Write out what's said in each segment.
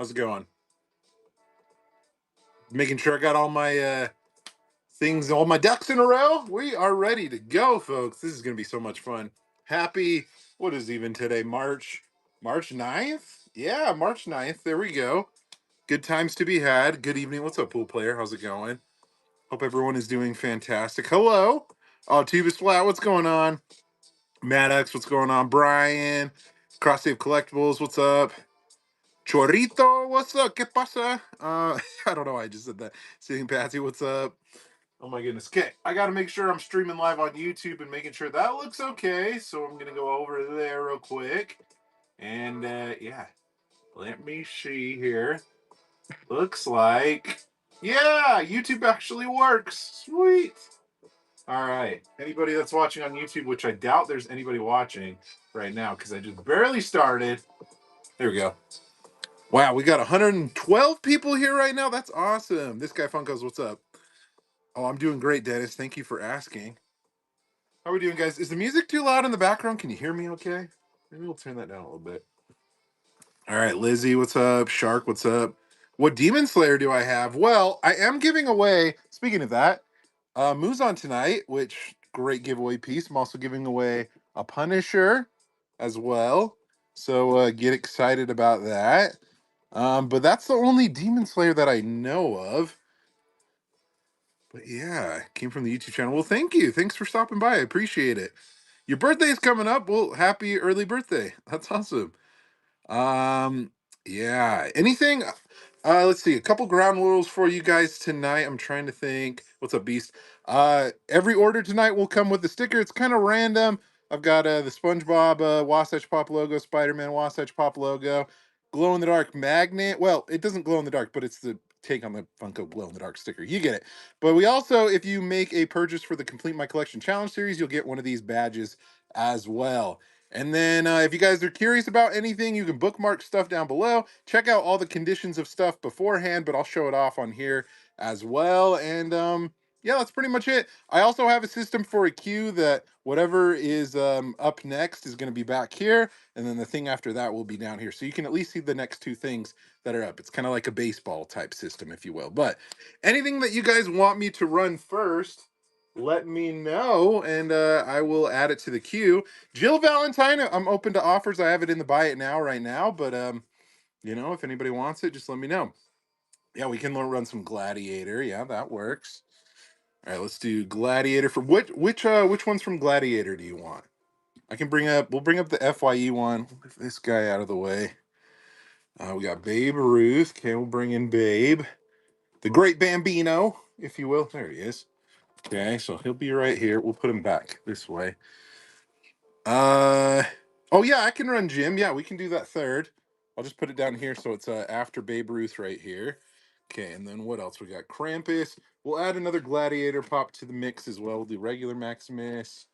How's it going? Making sure I got all my things, all my ducks in a row. We are ready to go, folks. This is going to be so much fun. Happy, what is even today? March 9th? Yeah, March 9th. There we go. Good times to be had. Good evening. What's up, pool player? How's it going? Hope everyone is doing fantastic. Hello. Oh, Tubus Flat, what's going on? Maddox, what's going on? Brian, Cross Save Collectibles, what's up? Chorito, what's up? ¿Qué pasa? I don't know why I just said that. Sitting Patsy, what's up? Oh my goodness. Okay, I got to make sure I'm streaming live on YouTube and making sure that looks okay. So I'm going to go over there real quick. And yeah, let me see here. Looks like, yeah, YouTube actually works. Sweet. All right. Anybody that's watching on YouTube, which I doubt there's anybody watching right now because I just barely started. There we go. Wow, we got 112 people here right now. That's awesome. This guy Funko's, what's up? Oh, I'm doing great, Dennis. Thank you for asking. How are we doing, guys? Is the music too loud in the background? Can you hear me okay? Maybe we'll turn that down a little bit. All right, Lizzie, what's up? Shark, what's up? What Demon Slayer do I have? Well, I am giving away, speaking of that, Moose on tonight, which great giveaway piece. I'm also giving away a Punisher as well. So get excited about that. But that's the only Demon Slayer that I know of. But yeah, it came from the YouTube channel. Well, thank you. Thanks for stopping by. I appreciate it. Your birthday is coming up. Well, happy early birthday. That's awesome. Um, yeah. Anything? Let's see. A couple ground rules for you guys tonight. I'm trying to think. What's up, Beast? Every order tonight will come with a sticker. It's kind of random. I've got the SpongeBob Wasatch Pop logo, Spider-Man Wasatch Pop logo, glow in the dark magnet. Well, it doesn't glow in the dark, but it's the take on the Funko glow in the dark sticker. You get it. But we also, if you make a purchase for the Complete My Collection Challenge series, you'll get one of these badges as well. And then if you guys are curious about anything, you can bookmark stuff down below. Check out all the conditions of stuff beforehand, but I'll show it off on here as well. And yeah, that's pretty much it. I also have a system for a queue that whatever is up next is going to be back here. And then the thing after that will be down here. So you can at least see the next two things that are up. It's kind of like a baseball type system, if you will. But anything that you guys want me to run first, let me know, and I will add it to the queue. Jill Valentine, I'm open to offers. I have it in the buy it now right now, but you know, if anybody wants it, just let me know. Yeah, we can run some Gladiator. Yeah, that works. All right, let's do Gladiator for which ones from Gladiator do you want? I can bring up. We'll bring up the FYE one. Move this guy out of the way. We got Babe Ruth. Okay, we'll bring in Babe, the Great Bambino, if you will. There he is. Okay, so he'll be right here. We'll put him back this way. Oh yeah, I can run Jim. Yeah, we can do that third. I'll just put it down here so it's after Babe Ruth right here. Okay, and then what else? We got Krampus. We'll add another Gladiator Pop to the mix as well. We'll do regular Maximus.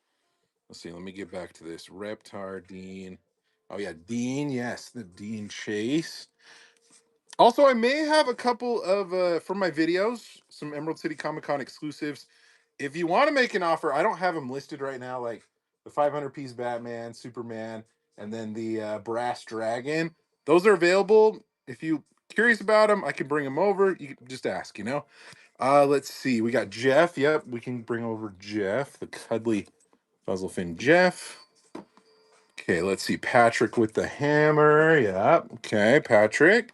Let's see, let me get back to this. Reptar, Dean. Oh yeah, Dean, yes, the Dean Chase. Also, I may have a couple of from my videos, some Emerald City Comic Con exclusives. If you want to make an offer, I don't have them listed right now, like the 500 piece Batman, Superman, and then the Brass Dragon. Those are available. If you curious about them, I can bring them over. You can just ask, you know. Let's see. We got Jeff. Yep, we can bring over Jeff, the cuddly Fuzzlefin Jeff. Okay, let's see. Patrick with the hammer. Yep. Okay, Patrick.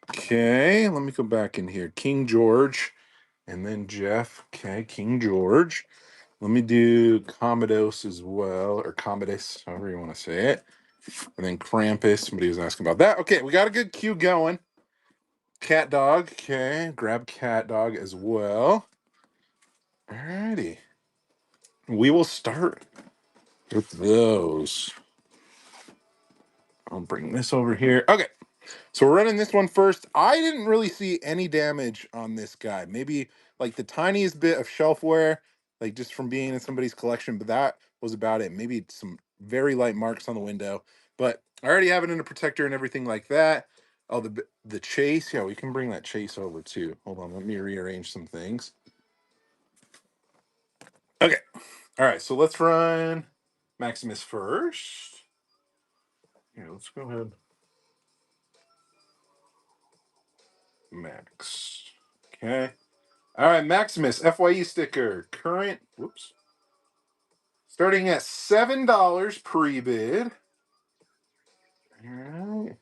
Okay, let me go back in here. King George, and then Jeff. Okay, King George. Let me do Commodus as well, or Commodus, however you want to say it. And then Krampus. Somebody was asking about that. Okay, we got a good queue going. Cat Dog. Okay, grab Cat Dog as well. Alrighty. We will start with those. I'll bring this over here. Okay. So we're running this one first. I didn't really see any damage on this guy. Maybe like the tiniest bit of shelf wear, like just from being in somebody's collection, but that was about it. Maybe some very light marks on the window, but I already have it in a protector and everything like that. Oh, the chase. Yeah, we can bring that chase over too. Hold on, let me rearrange some things. Okay. All right, so let's run Maximus first. Here, let's go ahead. Max. Okay. All right, Maximus FYE sticker. Current. Whoops. Starting at $7 pre-bid. All right.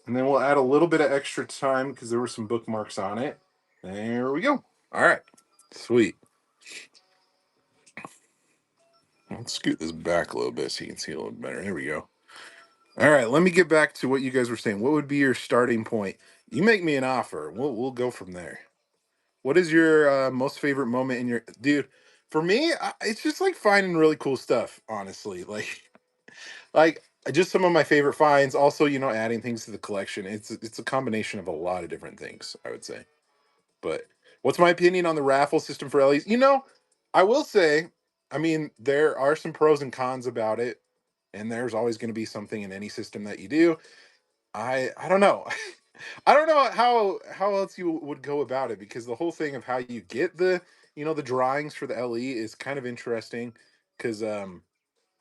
And then we'll add a little bit of extra time because there were some bookmarks on it. There we go. All right. Sweet. Let's scoot this back a little bit so you can see a little better. There we go. All right. Let me get back to what you guys were saying. What would be your starting point? You make me an offer. We'll go from there. What is your most favorite moment in your dude? For me, it's just like finding really cool stuff. Honestly, like just some of my favorite finds. Also, adding things to the collection. It's a combination of a lot of different things, I would say. But what's my opinion on the raffle system for LEs? I will say, I mean, there are some pros and cons about it, and there's always going to be something in any system that you do. I don't know. I don't know how else you would go about it because the whole thing of how you get the drawings for the LE is kind of interesting because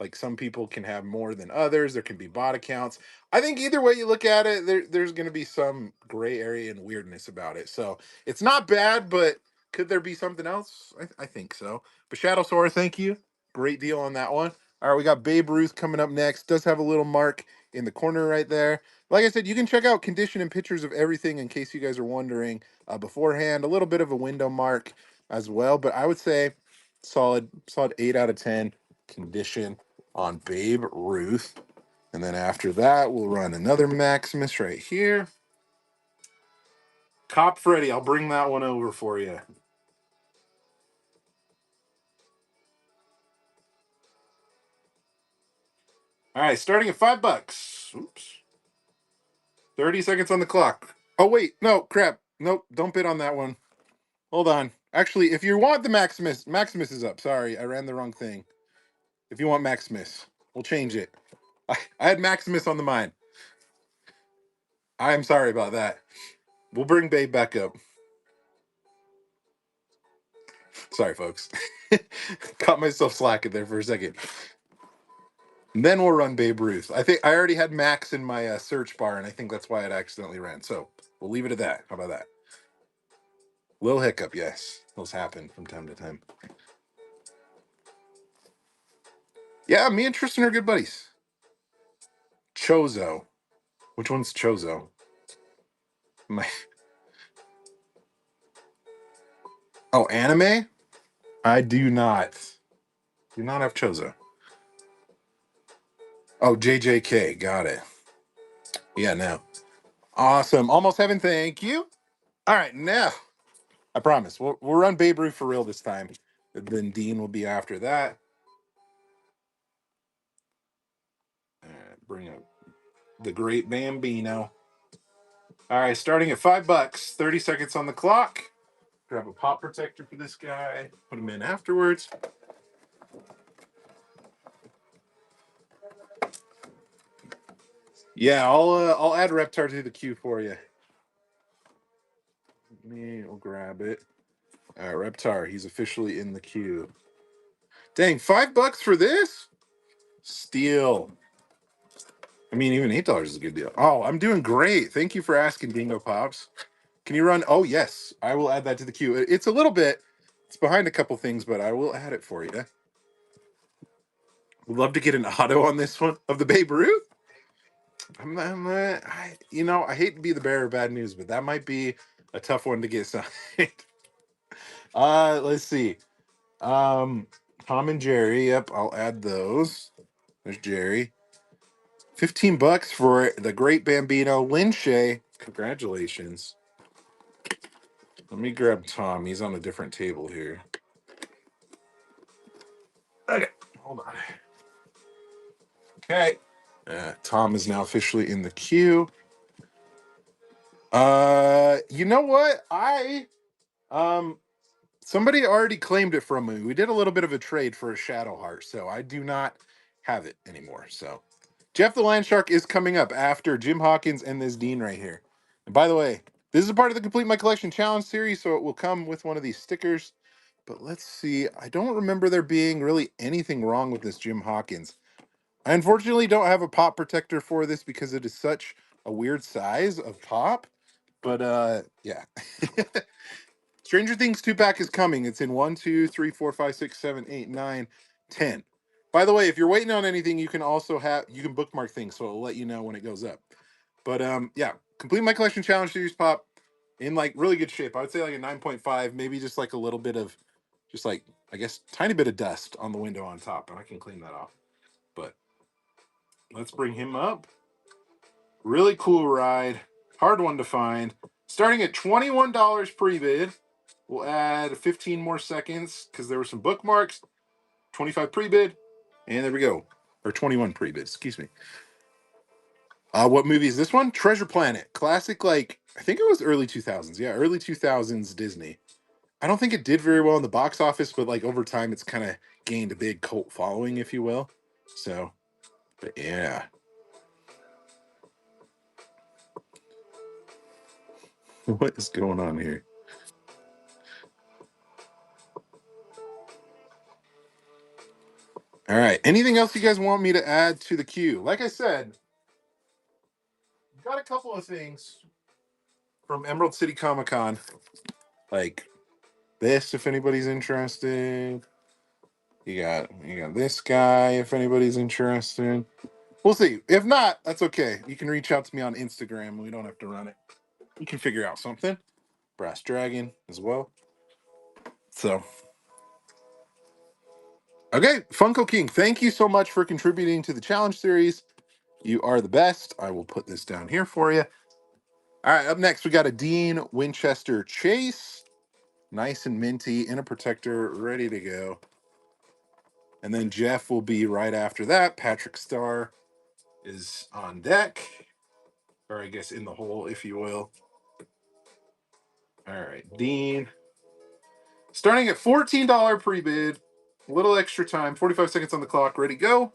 like some people can have more than others. There can be bot accounts. I think either way you look at it, there's going to be some gray area and weirdness about it. So it's not bad, but could there be something else? I think so. But Shadow Sora, thank you. Great deal on that one. All right, we got Babe Ruth coming up next. Does have a little mark in the corner right there. Like I said, you can check out condition and pictures of everything in case you guys are wondering beforehand. A little bit of a window mark as well, but I would say solid 8 out of 10 condition on Babe Ruth. And then after that, we'll run another Maximus right here. Cop Freddy, I'll bring that one over for you. All right, starting at $5. Oops. 30 seconds on the clock. Oh, wait. No, crap. Nope. Don't bid on that one. Hold on. Actually, if you want the Maximus is up. Sorry, I ran the wrong thing. If you want Maximus, we'll change it. I had Maximus on the mind. I am sorry about that. We'll bring Babe back up. Sorry, folks. Caught myself slacking there for a second. And then we'll run Babe Ruth. I think I already had Max in my search bar, and I think that's why it accidentally ran. So we'll leave it at that. How about that? Little hiccup, yes. Those happen from time to time. Yeah, me and Tristan are good buddies. Chozo. Which one's Chozo? My Oh, anime? I do not. Do not have Chozo. Oh, JJK. Got it. Yeah, no. Awesome. Almost heaven. Thank you. All right, now I promise we'll run Babe Ruth for real this time. Then Dean will be after that. Bring up the Great Bambino. All right, starting at $5. 30 seconds on the clock. Grab a pop protector for this guy. Put him in afterwards. Yeah, I'll add Reptar to the queue for you. We'll grab it. All right, Reptar, he's officially in the queue. Dang, $5 for this? Steal. I mean, even $8 is a good deal. Oh, I'm doing great. Thank you for asking, Dingo Pops. Can you run? Oh, yes. I will add that to the queue. It's a little bit, it's behind a couple things, but I will add it for you. Would love to get an auto on this one of the Babe Ruth. I hate to be the bearer of bad news, but that might be a tough one to get signed. Let's see. Tom and Jerry. Yep, I'll add those. There's Jerry. $15 for the Great Bambino. Lynn Shay. Congratulations. Let me grab Tom. He's on a different table here. Okay, hold on. Okay. Tom is now officially in the queue. You know what? Somebody already claimed it from me. We did a little bit of a trade for a Shadow Heart, so I do not have it anymore. So Jeff the Land Shark is coming up after Jim Hawkins and this Dean right here. And by the way, this is a part of the Complete My Collection Challenge series, so it will come with one of these stickers. But let's see. I don't remember there being really anything wrong with this Jim Hawkins. I unfortunately don't have a pop protector for this because it is such a weird size of pop. But yeah. Stranger Things 2-pack is coming. It's in 1, 2, 3, 4, 5, 6, 7, 8, 9, 10. By the way, if you're waiting on anything, you can also bookmark things, so it'll let you know when it goes up. But yeah, complete my collection challenge series pop in like really good shape. I would say like a 9.5, maybe just like a little bit of just like I guess tiny bit of dust on the window on top, and I can clean that off. But let's bring him up. Really cool ride. Hard one to find. Starting at $21 pre-bid. We'll add 15 more seconds because there were some bookmarks. 25 pre-bid. And there we go. Or 21 pre-bid, excuse me. What movie is this one? Treasure Planet. Classic, like, I think it was early 2000s. Yeah, early 2000s Disney. I don't think it did very well in the box office, but like over time, it's kind of gained a big cult following, if you will. So, but yeah. What is going on here? All right. Anything else you guys want me to add to the queue? Like I said, got a couple of things from Emerald City Comic Con, like this, if anybody's interested. You got this guy, if anybody's interested. We'll see. If not, that's okay. You can reach out to me on Instagram. We don't have to run it. You can figure out something. Brass Dragon as well. So, okay, Funko King, thank you so much for contributing to the challenge series. You are the best. I will put this down here for you. All right, up next, we got a Dean Winchester Chase. Nice and minty in a protector, ready to go. And then Jeff will be right after that. Patrick Star is on deck, or I guess in the hole, if you will. All right, Dean. Starting at $14 pre-bid. A little extra time, 45 seconds on the clock, ready to go.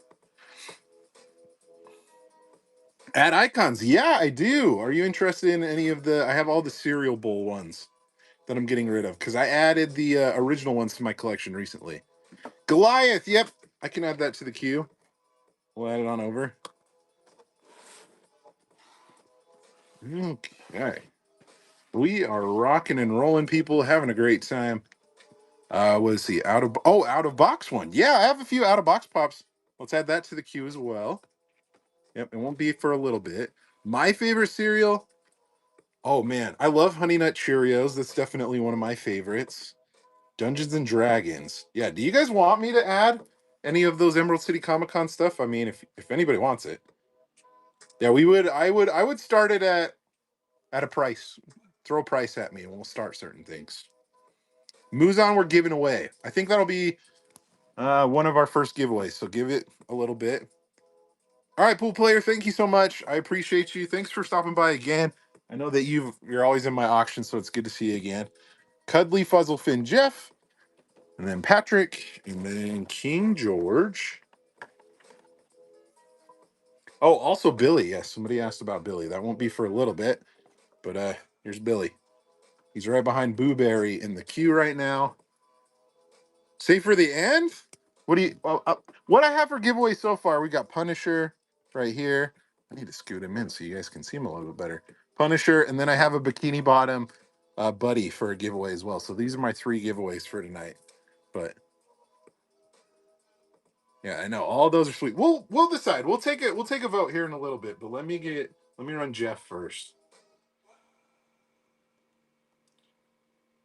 Add icons. Yeah, I do. Are you interested in any of the... I have all the cereal bowl ones that I'm getting rid of because I added the original ones to my collection recently. Goliath. Yep. I can add that to the queue. We'll add it on over. Okay. We are rocking and rolling, people, having a great time. What is he? Out of box one. Yeah, I have a few out of box pops. Let's add that to the queue as well. Yep, it won't be for a little bit. My favorite cereal. Oh man, I love Honey Nut Cheerios. That's definitely one of my favorites. Dungeons and Dragons. Yeah, do you guys want me to add any of those Emerald City Comic Con stuff? I mean, if anybody wants it. Yeah, we would I would start it at a price. Throw a price at me and we'll start certain things. Muzan we're giving away. I think that'll be one of our first giveaways. So give it a little bit. All right, pool player, thank you so much. I appreciate you. Thanks for stopping by again. I know that you're always in my auction, so it's good to see you again. Cuddly Fuzzlefin Jeff, and then Patrick, and then King George. Oh, also Billy. Yes, somebody asked about Billy. That won't be for a little bit, but here's Billy. He's right behind Booberry in the queue right now. Save for the end. What I have for giveaway so far? We got Punisher right here. I need to scoot him in so you guys can see him a little bit better. Punisher, and then I have a Bikini Bottom Buddy for a giveaway as well. So these are my 3 giveaways for tonight. But yeah, I know all those are sweet. We'll decide. We'll take it. We'll take a vote here in a little bit. But let me run Jeff first.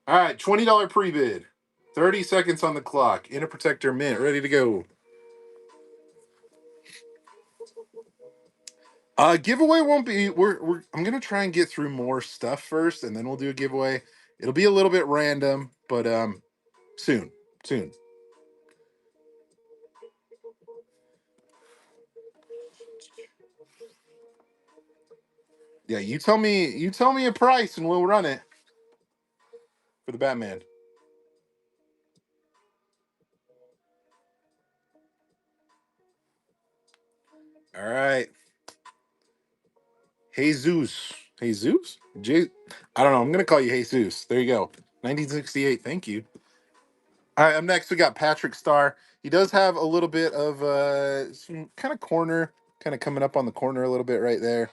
All right, $20 pre-bid. 30 seconds on the clock. Inner Protector Mint, ready to go. Giveaway won't be. I'm gonna try and get through more stuff first, and then we'll do a giveaway. It'll be a little bit random, but soon, soon. Yeah, you tell me. You tell me a price, and we'll run it for the Batman. All right, Jesus, Jesus, I don't know. I'm gonna call you Jesus. There you go. 1968. Thank you. All right, up next we got Patrick Star. He does have a little bit of some kind of corner, kind of coming up on the corner a little bit right there.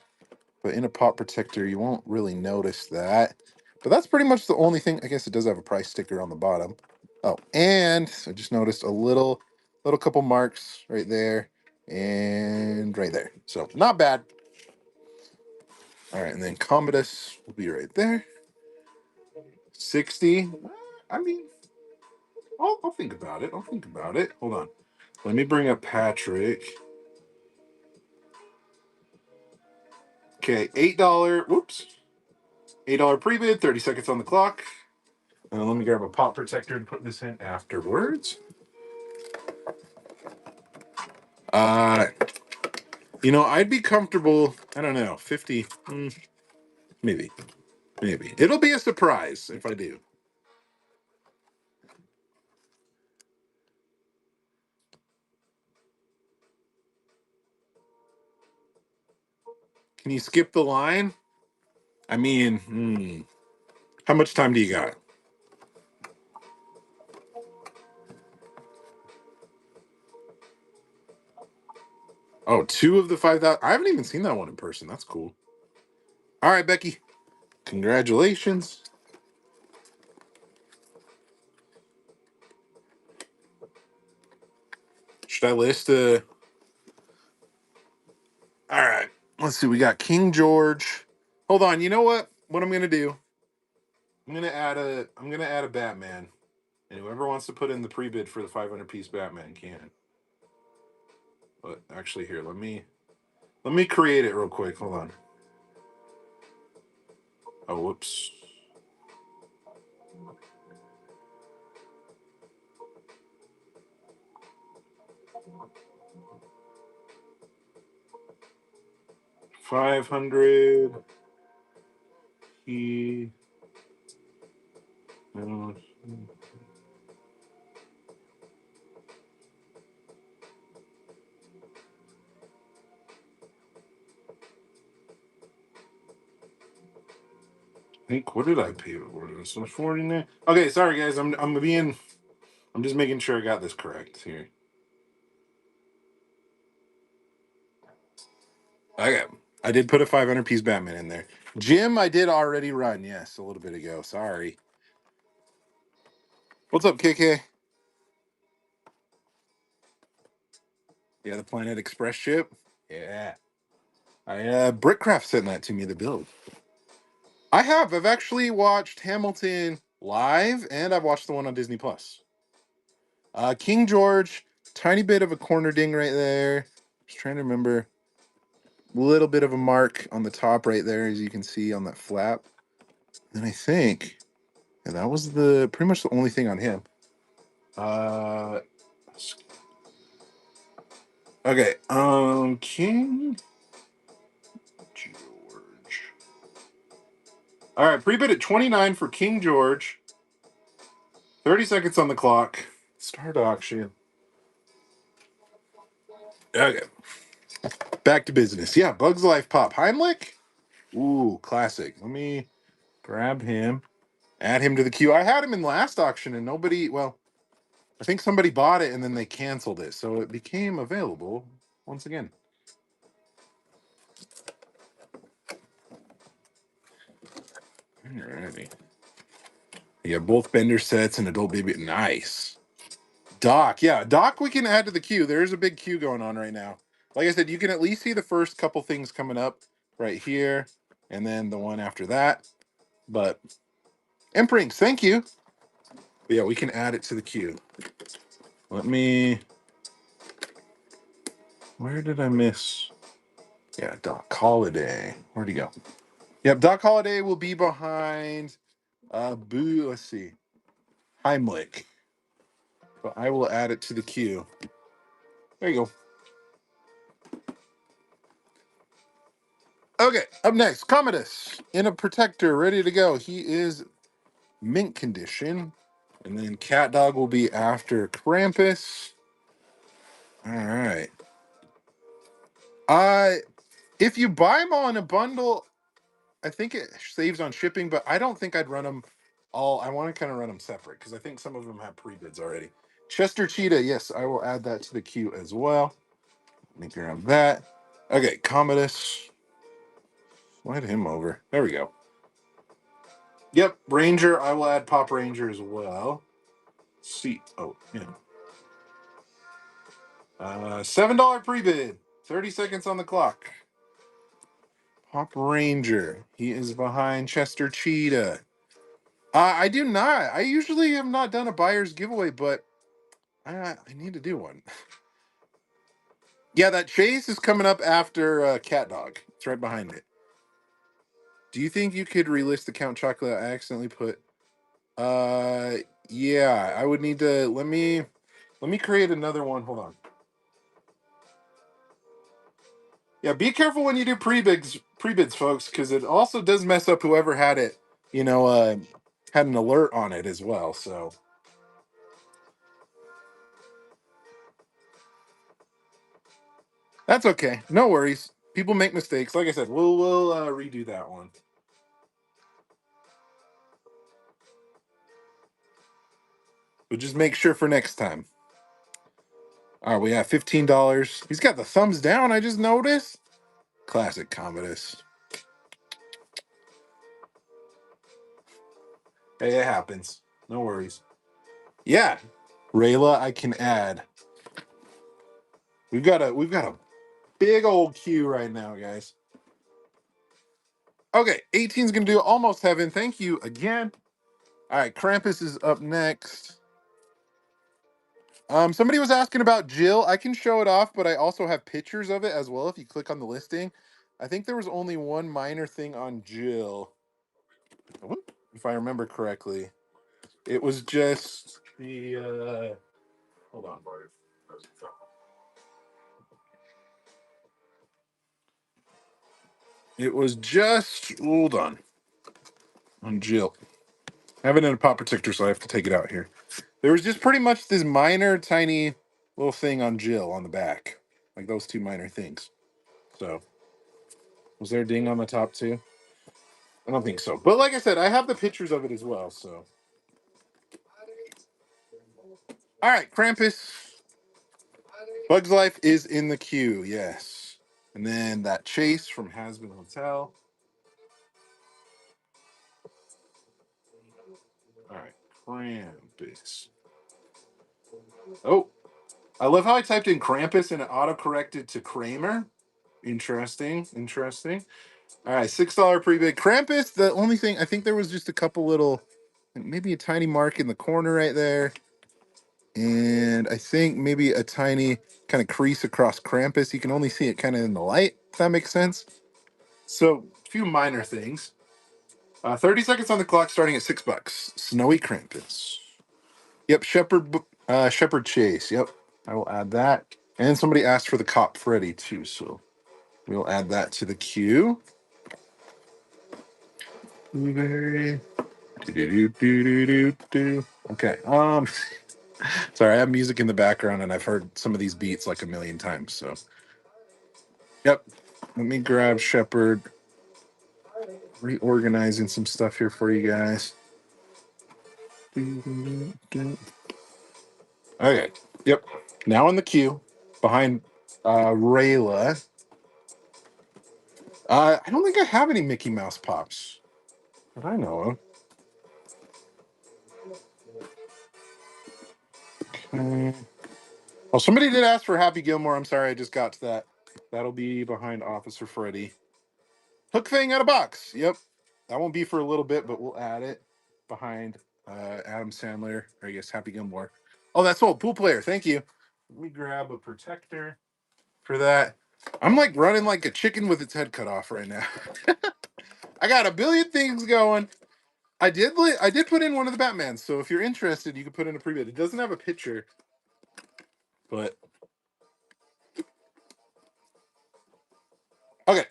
but in a pop protector, you won't really notice that. But that's pretty much the only thing. I guess it does have a price sticker on the bottom. Oh, and I just noticed a little couple marks right there and right there. So not bad. All right, and then Commodus will be right there. 60. I mean, I'll think about it. I'll think about it. Hold on. Let me bring up Patrick. Okay, $8. Whoops. $8 pre-bid, 30 seconds on the clock. Let me grab a pop protector and put this in afterwards. Uh, I'd be comfortable. I don't know, 50, maybe. It'll be a surprise if I do. Can you skip the line? I mean, how much time do you got? Oh, two of the 5,000. I haven't even seen that one in person. That's cool. All right, Becky. Congratulations. Should I list all right. Let's see. We got King George. Hold on. You know what? What I'm gonna do? I'm gonna add a Batman. And whoever wants to put in the pre-bid for the 500 piece Batman can. But actually here, let me create it real quick. Hold on. Oh, whoops. $500. He. I think, what did I pay for this? Was 49. Okay, sorry guys. I'm just making sure I got this correct here. Okay. I did put a 500 piece Batman in there. Jim, I did already run. Yes, a little bit ago. Sorry. What's up, KK? Yeah, the Planet Express ship. Yeah. Brickcraft sent that to me to build. I have. I've actually watched Hamilton live, and I've watched the one on Disney Plus. King George, tiny bit of a corner ding right there. Just trying to remember. A little bit of a mark on the top right there, as you can see on that flap. And I think that was the pretty much the only thing on him. Uh, okay. King George. All right, pre-bid at 29 for King George. 30 seconds on the clock. Start auction. Okay. Back to business. Yeah, Bugs Life Pop. Heimlich? Ooh, classic. Let me grab him, add him to the queue. I had him in last auction and nobody, well, I think somebody bought it and then they canceled it. So it became available once again. Alrighty. You have both Bender sets and Adult Baby. Nice. Doc. Yeah, Doc we can add to the queue. There's a big queue going on right now. Like I said, you can at least see the first couple things coming up right here and then the one after that. But Imprints, thank you. But yeah, we can add it to the queue. Let me. Where did I miss? Yeah, Doc Holiday. Where'd he go? Yep, Doc Holiday will be behind. Boo. Let's see. Heimlich. But I will add it to the queue. There you go. Okay, up next, Commodus in a protector, ready to go. He is mint condition, and then Cat Dog will be after Krampus. All right. If you buy them all in a bundle, I think it saves on shipping, but I don't think I'd run them all. I want to kind of run them separate because I think some of them have pre-bids already. Chester Cheetah, yes, I will add that to the queue as well. Let me grab that. Okay, Commodus. Slide him over. There we go. Yep, Ranger. I will add Pop Ranger as well. See. Oh, yeah. $7 pre-bid. 30 seconds on the clock. Pop Ranger. He is behind Chester Cheetah. I do not. I usually have not done a buyer's giveaway, but I need to do one. Yeah, that chase is coming up after Cat Dog. It's right behind it. Do you think you could relist the Count Chocolate I accidentally put? Yeah, I would need to. Let me create another one. Hold on. Yeah, be careful when you do prebids, folks, because it also does mess up whoever had it. Had an alert on it as well. So that's okay. No worries. People make mistakes. Like I said, we'll redo that one. But just make sure for next time. All right, we have $15. He's got the thumbs down. I just noticed. Classic Commodus. Hey, it happens. No worries. Yeah, Rayla, I can add. We've got a big old queue right now, guys. Okay, 18's gonna do Almost Heaven. Thank you again. All right, Krampus is up next. Somebody was asking about Jill. I can show it off, but I also have pictures of it as well. If you click on the listing, I think there was only one minor thing on Jill, if I remember correctly. It was just the hold on. It was just hold on Jill. I have it in a pop protector, so I have to take it out here. There was just pretty much this minor, tiny little thing on Jill on the back, like those two minor things. So, was there a ding on the top too? I don't think so. But like I said, I have the pictures of it as well. So, all right, Krampus. Bug's Life is in the queue. Yes, and then that chase from Has Been Hotel. All right, Krampus. Oh, I love how I typed in Krampus and it auto-corrected to Kramer. Interesting. Interesting. All right, $6 pre-bid. Krampus, the only thing, I think there was just a couple little, maybe a tiny mark in the corner right there. And I think maybe a tiny kind of crease across Krampus. You can only see it kind of in the light, if that makes sense. So, a few minor things. 30 seconds on the clock starting at $6. Snowy Krampus. Yep, Shepherd Chase. Yep, I will add that. And somebody asked for the Cop Freddy too, so we'll add that to the queue. Blueberry. Do. Okay. Sorry, I have music in the background and I've heard some of these beats like a million times. So, yep. Let me grab Shepherd. Reorganizing some stuff here for you guys. Okay. Yep. Now in the queue behind Rayla. I don't think I have any Mickey Mouse pops that I know of. Okay. Well, somebody did ask for Happy Gilmore. I'm sorry, I just got to that. That'll be behind Officer Freddy. Hook thing out of box. Yep. That won't be for a little bit, but we'll add it behind Adam Sandler, or I guess Happy Gilmore. Oh, that's old pool player. Thank you. Let me grab a protector for that. I'm like running like a chicken with its head cut off right now. I got a billion things going. I did put in one of the Batmans, so if you're interested, you can put in a pre-bid. It doesn't have a picture, but okay.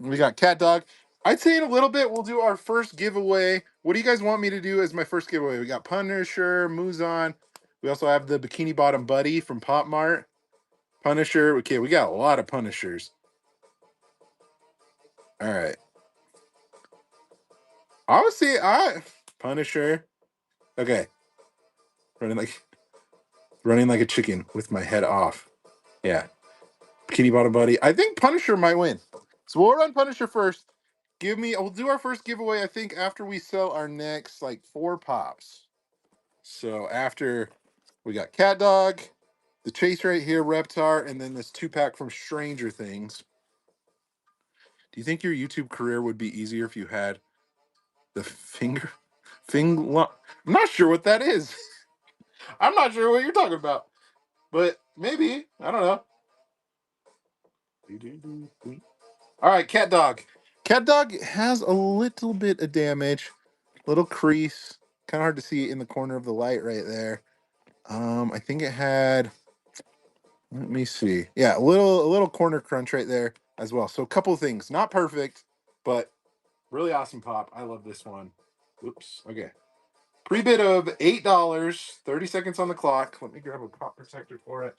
We got Cat Dog. I'd say in a little bit we'll do our first giveaway. What do you guys want me to do as my first giveaway? We got Punisher, Muzan. We also have the Bikini Bottom Buddy from Pop Mart. Punisher. Okay, we got a lot of Punishers. All right. Obviously, Punisher. Okay. Running like a chicken with my head off. Yeah. Bikini Bottom Buddy. I think Punisher might win. So we'll run Punisher first. We'll do our first giveaway, I think, after we sell our next like 4 pops. So after we got Cat Dog, the Chase right here, Reptar, and then this 2-pack from Stranger Things. Do you think your YouTube career would be easier if you had the I'm not sure what that is. I'm not sure what you're talking about. But maybe. I don't know. All right, Cat Dog. Cat Dog has a little bit of damage. Little crease. Kind of hard to see in the corner of the light right there. I think it had, let me see. Yeah, a little corner crunch right there as well. So a couple of things. Not perfect, but really awesome pop. I love this one. Oops. Okay. Pre-bid of $8, 30 seconds on the clock. Let me grab a pop protector for it.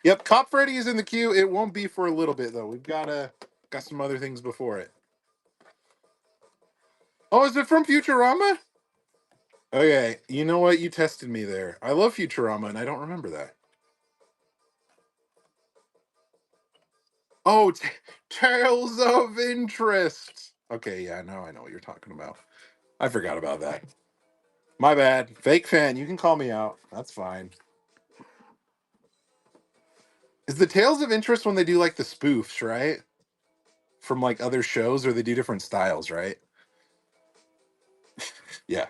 Yep, Cop Freddy is in the queue. It won't be for a little bit though. Got some other things before it. Oh, is it from Futurama? Okay, you know what? You tested me there. I love Futurama, and I don't remember that. Oh, Tales of Interest. Okay, yeah, now I know what you're talking about. I forgot about that. My bad. Fake fan. You can call me out. That's fine. Is the Tales of Interest when they do like the spoofs, right? From like other shows, or they do different styles, right? Yeah.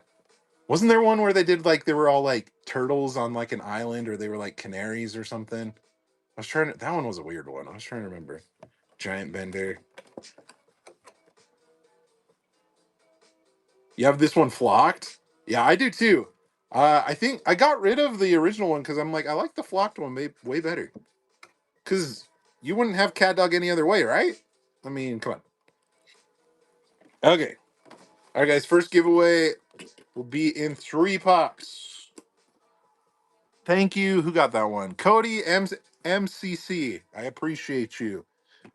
Wasn't there one where they did like they were all like turtles on like an island, or they were like canaries or something? I was trying to. That one was a weird one. I was trying to remember. Giant Bender. You have this one flocked? Yeah, I do too. I think I got rid of the original one because I'm like, I like the flocked one way better. Because you wouldn't have Cat Dog any other way, right? I mean, come on. Okay. All right, guys. First giveaway will be in 3 pops. Thank you. Who got that one? Cody MCC. I appreciate you.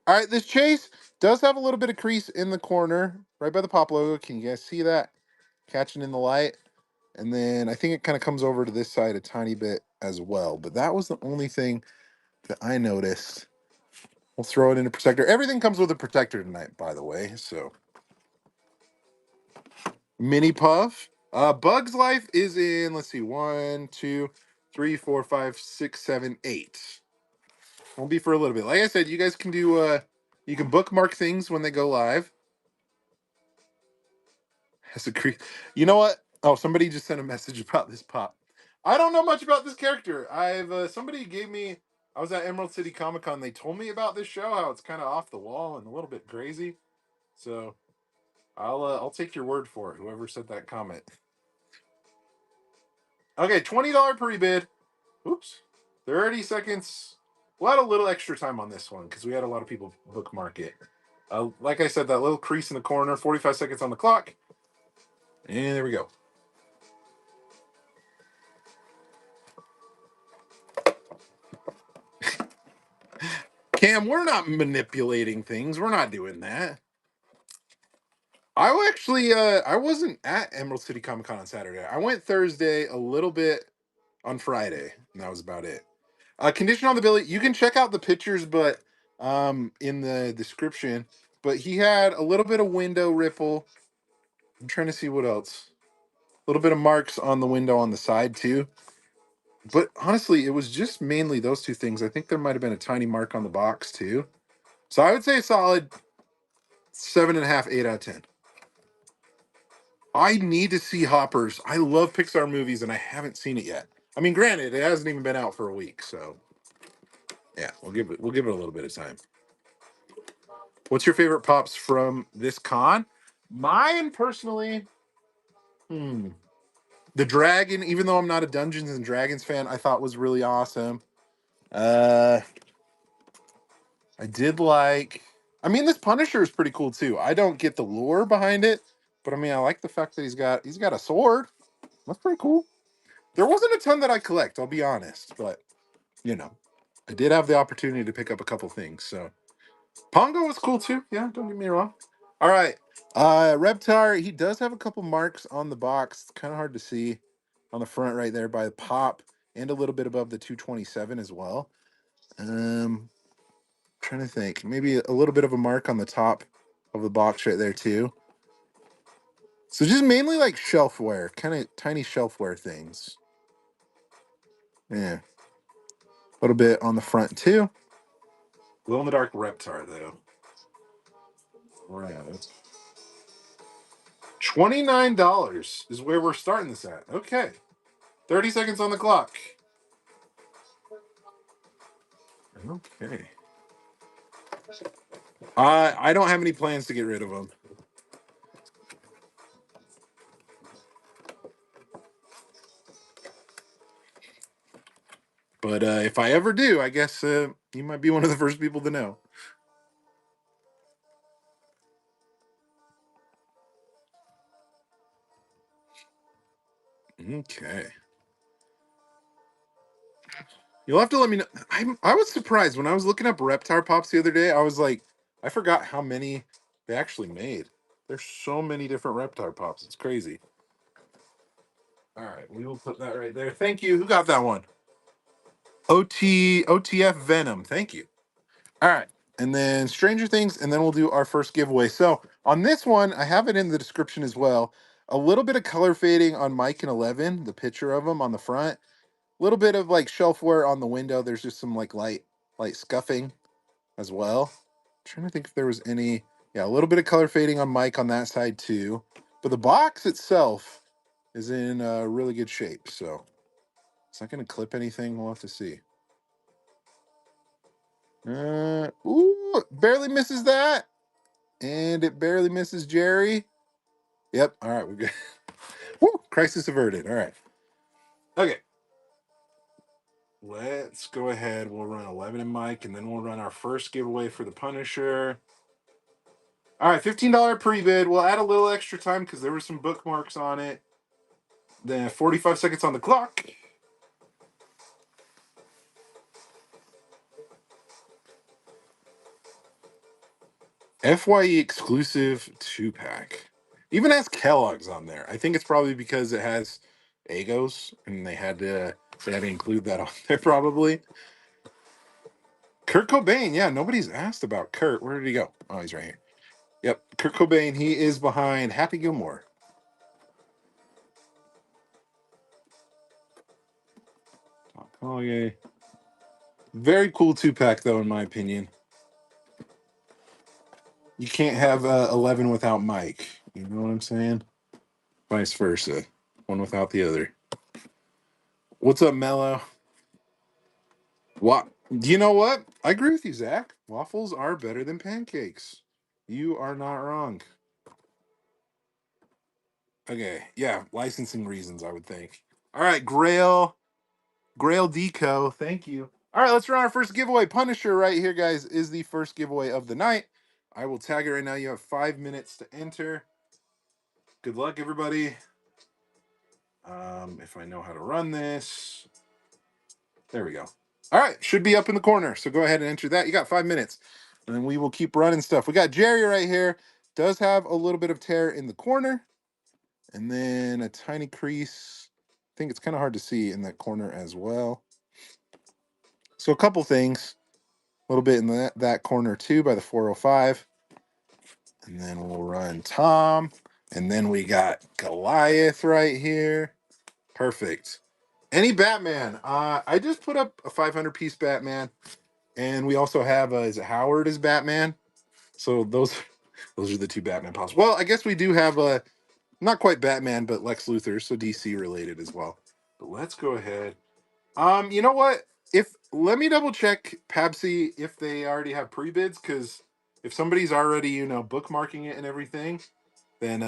All right, this chase does have a little bit of crease in the corner, right by the pop logo. Can you guys see that? Catching in the light. And then I think it kind of comes over to this side a tiny bit as well. But that was the only thing that I noticed. We'll throw it in a protector. Everything comes with a protector tonight, by the way. So mini puff. Bug's Life is in, let's see, 1, 2, 3, 4, 5, 6, 7, 8. Won't be for a little bit. Like I said, you guys can do you can bookmark things when they go live. Has a creep. You know what? Oh, somebody just sent a message about this pop. I don't know much about this character. I've somebody gave me. I was at Emerald City Comic Con. They told me about this show, how it's kind of off the wall and a little bit crazy. So I'll take your word for it. Whoever said that comment. Okay, $20 pre-bid. Oops, 30 seconds. We'll add a little extra time on this one because we had a lot of people bookmark it. Like I said, that little crease in the corner. 45 seconds on the clock. And there we go. Cam, we're not manipulating things. We're not doing that. I wasn't at Emerald City Comic Con on Saturday. I went Thursday, a little bit on Friday, and that was about it. Condition on the Billy, you can check out the pictures, but in the description. But he had a little bit of window ripple. I'm trying to see what else. A little bit of marks on the window on the side too. But honestly, it was just mainly those 2 things. I think there might have been a tiny mark on the box too. So I would say a solid 7.5, 8 out of 10. I need to see Hoppers. I love Pixar movies and I haven't seen it yet. I mean, granted, it hasn't even been out for a week, so yeah, we'll give it a little bit of time. What's your favorite pops from this con? Mine personally, the dragon, even though I'm not a Dungeons and Dragons fan, I thought was really awesome. I did like I mean, this Punisher is pretty cool too. I don't get the lore behind it, but I mean, I like the fact that he's got a sword. That's pretty cool. There wasn't a ton that I collect, I'll be honest, but you know, I did have the opportunity to pick up a couple things. So Pongo was cool too. Yeah, don't get me wrong. All right. Reptar, he does have a couple marks on the box. It's kind of hard to see on the front right there by the pop and a little bit above the 227 as well. Um Trying to think. Maybe a little bit of a mark on the top of the box right there too. So just mainly like shelfware, kind of tiny shelfware things. Yeah. A little bit on the front too. Glow in the dark Reptar though. Right. $29 is where we're starting this at. Okay. 30 seconds on the clock. Okay. I don't have any plans to get rid of them. But if I ever do, I guess you might be one of the first people to know. Okay. You'll have to let me know. I was surprised when I was looking up Reptar Pops the other day. I was like, I forgot how many they actually made. There's so many different Reptar Pops. It's crazy. All right, we will put that right there. Thank you. Who got that one? OTF Venom. Thank you. All right. And then Stranger Things, and then we'll do our first giveaway. So on this one, I have it in the description as well. A little bit of color fading on Mike and 11, the picture of them on the front. A little bit of like shelfware on the window. There's just some like light scuffing as well. Trying to think if there was any. Yeah, a little bit of color fading on Mike on that side too. But the box itself is in really good shape. So it's not going to clip anything. We'll have to see. Ooh, barely misses that. And it barely misses Jerry. Yep. All right, we're good. Woo, crisis averted. All right. Okay. Let's go ahead. We'll run 11 and Mike, and then we'll run our first giveaway for the Punisher. All right, $15 pre-bid. We'll add a little extra time because there were some bookmarks on it. Then 45 seconds on the clock. FYE exclusive 2-pack. Even has Kellogg's on there. I think it's probably because it has Egos, and they had to include that on there probably. Kurt Cobain, yeah, nobody's asked about Kurt. Where did he go? Oh, he's right here. Yep, Kurt Cobain. He is behind Happy Gilmore. Oh yeah, very cool 2-pack though, in my opinion. You can't have 11 without Mike. You know what I'm saying? Vice versa, one without the other. What's up, Mello? What? You know what? I agree with you, Zach. Waffles are better than pancakes. You are not wrong. Okay, yeah, licensing reasons, I would think. All right, Grail Deco, thank you. All right, let's run our first giveaway. Punisher right here, guys, is the first giveaway of the night. I will tag it right now. You have 5 minutes to enter. Good luck, everybody. If I know how to run this. There we go. All right, should be up in the corner. So go ahead and enter that. You got 5 minutes. And then we will keep running stuff. We got Jerry right here. Does have a little bit of tear in the corner. And then a tiny crease. I think it's kind of hard to see in that corner as well. So a couple things. A little bit in that corner too by the 405. And then we'll run Tom. And then we got Goliath right here. Perfect. Any Batman. I just put up a 500-piece Batman. And we also have, is it Howard as Batman? So those are the two Batman pops. Well, I guess we do have not quite Batman, but Lex Luthor, so DC related as well. But let's go ahead. You know what? Let me double check Pabsy if they already have pre-bids, because if somebody's already, bookmarking it and everything, then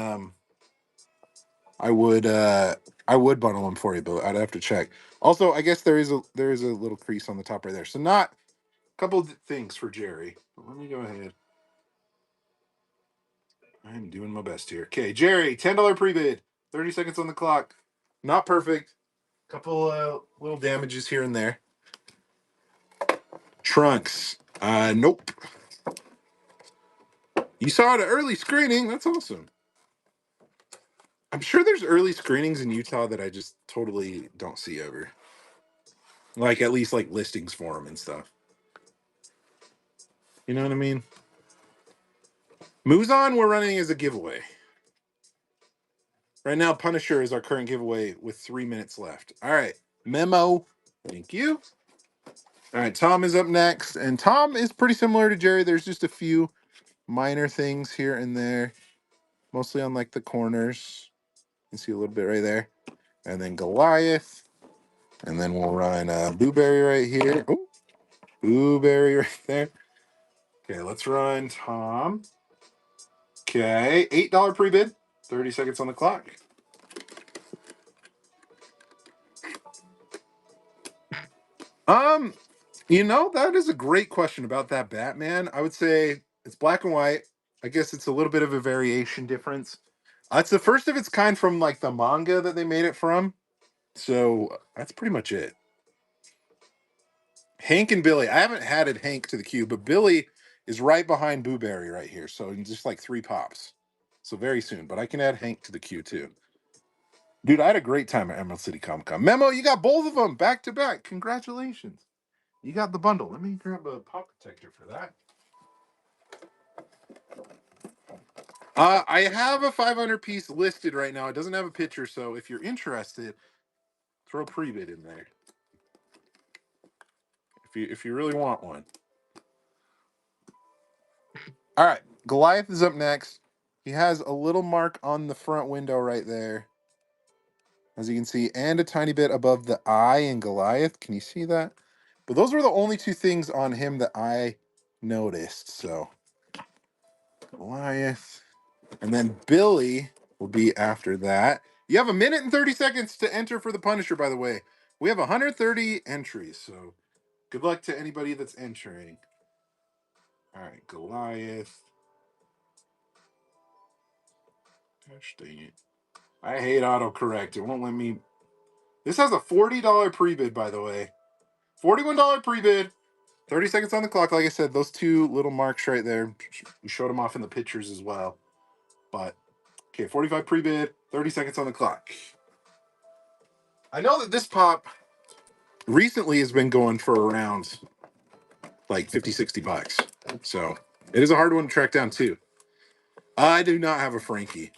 I would bundle them for you, but I'd have to check. Also, I guess there is a little crease on the top right there. So not a couple of things for Jerry. But let me go ahead. I'm doing my best here. Okay, Jerry, $10 pre-bid. 30 seconds on the clock. Not perfect. Couple little damages here and there. Trunks. Nope. You saw it at early screening. That's awesome. I'm sure there's early screenings in Utah that I just totally don't see ever. Like at least like listings for them and stuff. You know what I mean? Muzan, we're running as a giveaway. Right now, Punisher is our current giveaway with 3 minutes left. All right. Memo. Thank you. All right. Tom is up next. And Tom is pretty similar to Jerry. There's just a few minor things here and there, mostly on like the corners. You can see a little bit right there. And then Goliath. And then we'll run Booberry right here. Oh, Booberry right there. Okay, let's run Tom. Okay, $8 pre-bid. 30 seconds on the clock. Um, that is a great question about that Batman. I would say it's black and white. I guess it's a little bit of a variation difference. It's the first of its kind from like the manga that they made it from. So that's pretty much it. Hank and Billy. I haven't added Hank to the queue, but Billy is right behind Booberry right here. So in just like 3 pops. So very soon. But I can add Hank to the queue too. Dude, I had a great time at Emerald City Comic Con. Memo, you got both of them back to back. Congratulations. You got the bundle. Let me grab a pop protector for that. I have a 500 piece listed right now. It doesn't have a picture, so if you're interested, throw pre-bid in there. If you really want one. All right, Goliath is up next. He has a little mark on the front window right there, as you can see, and a tiny bit above the eye in Goliath. Can you see that? But those were the only 2 things on him that I noticed. So Goliath, and then Billy will be after that. You have 1 minute and 30 seconds to enter for the Punisher, by the way. We have 130 entries, so good luck to anybody that's entering. All right, Goliath. Gosh dang it. I hate autocorrect. It won't let me. This has a $40 pre-bid, by the way. $41 pre-bid. 30 seconds on the clock. Like I said, those 2 little marks right there. We showed them off in the pictures as well. But, okay, 45 pre-bid. 30 seconds on the clock. I know that this pop recently has been going for around like 50, 60 bucks. So it is a hard one to track down too. I do not have a Frankie.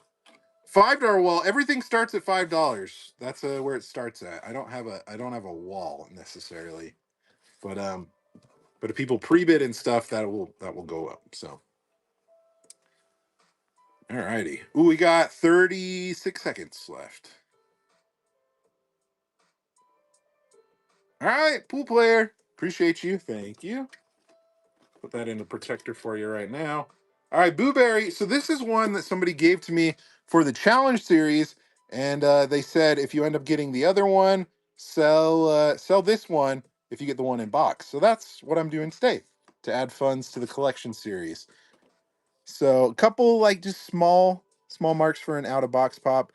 $5 wall. Everything starts at $5. That's where it starts at. I don't have a wall necessarily, but if people pre-bid and stuff, that will go up. So, alrighty. Ooh, we got 36 seconds left. All right, pool player. Appreciate you. Thank you. Put that in the protector for you right now. All right, Booberry. So this is one that somebody gave to me for the challenge series, and they said if you end up getting the other one, sell this one if you get the one in box. So that's what I'm doing today to add funds to the collection series. So a couple like just small marks for an out of box pop.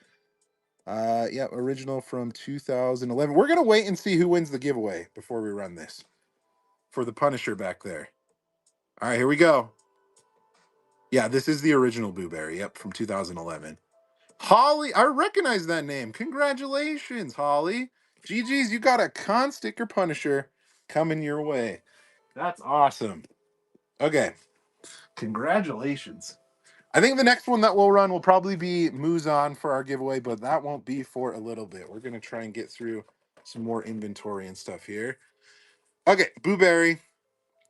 Yeah, original from 2011. We're gonna wait and see who wins the giveaway before we run this for the Punisher back there. All right, here we go. Yeah, this is the original Booberry. Yep, from 2011. Holly, I recognize that name. Congratulations, Holly. GG's, you got a con sticker Punisher coming your way. That's awesome. Okay, congratulations. I think the next one that we'll run will probably be Muzan for our giveaway, but that won't be for a little bit. We're going to try and get through some more inventory and stuff here. Okay, Booberry.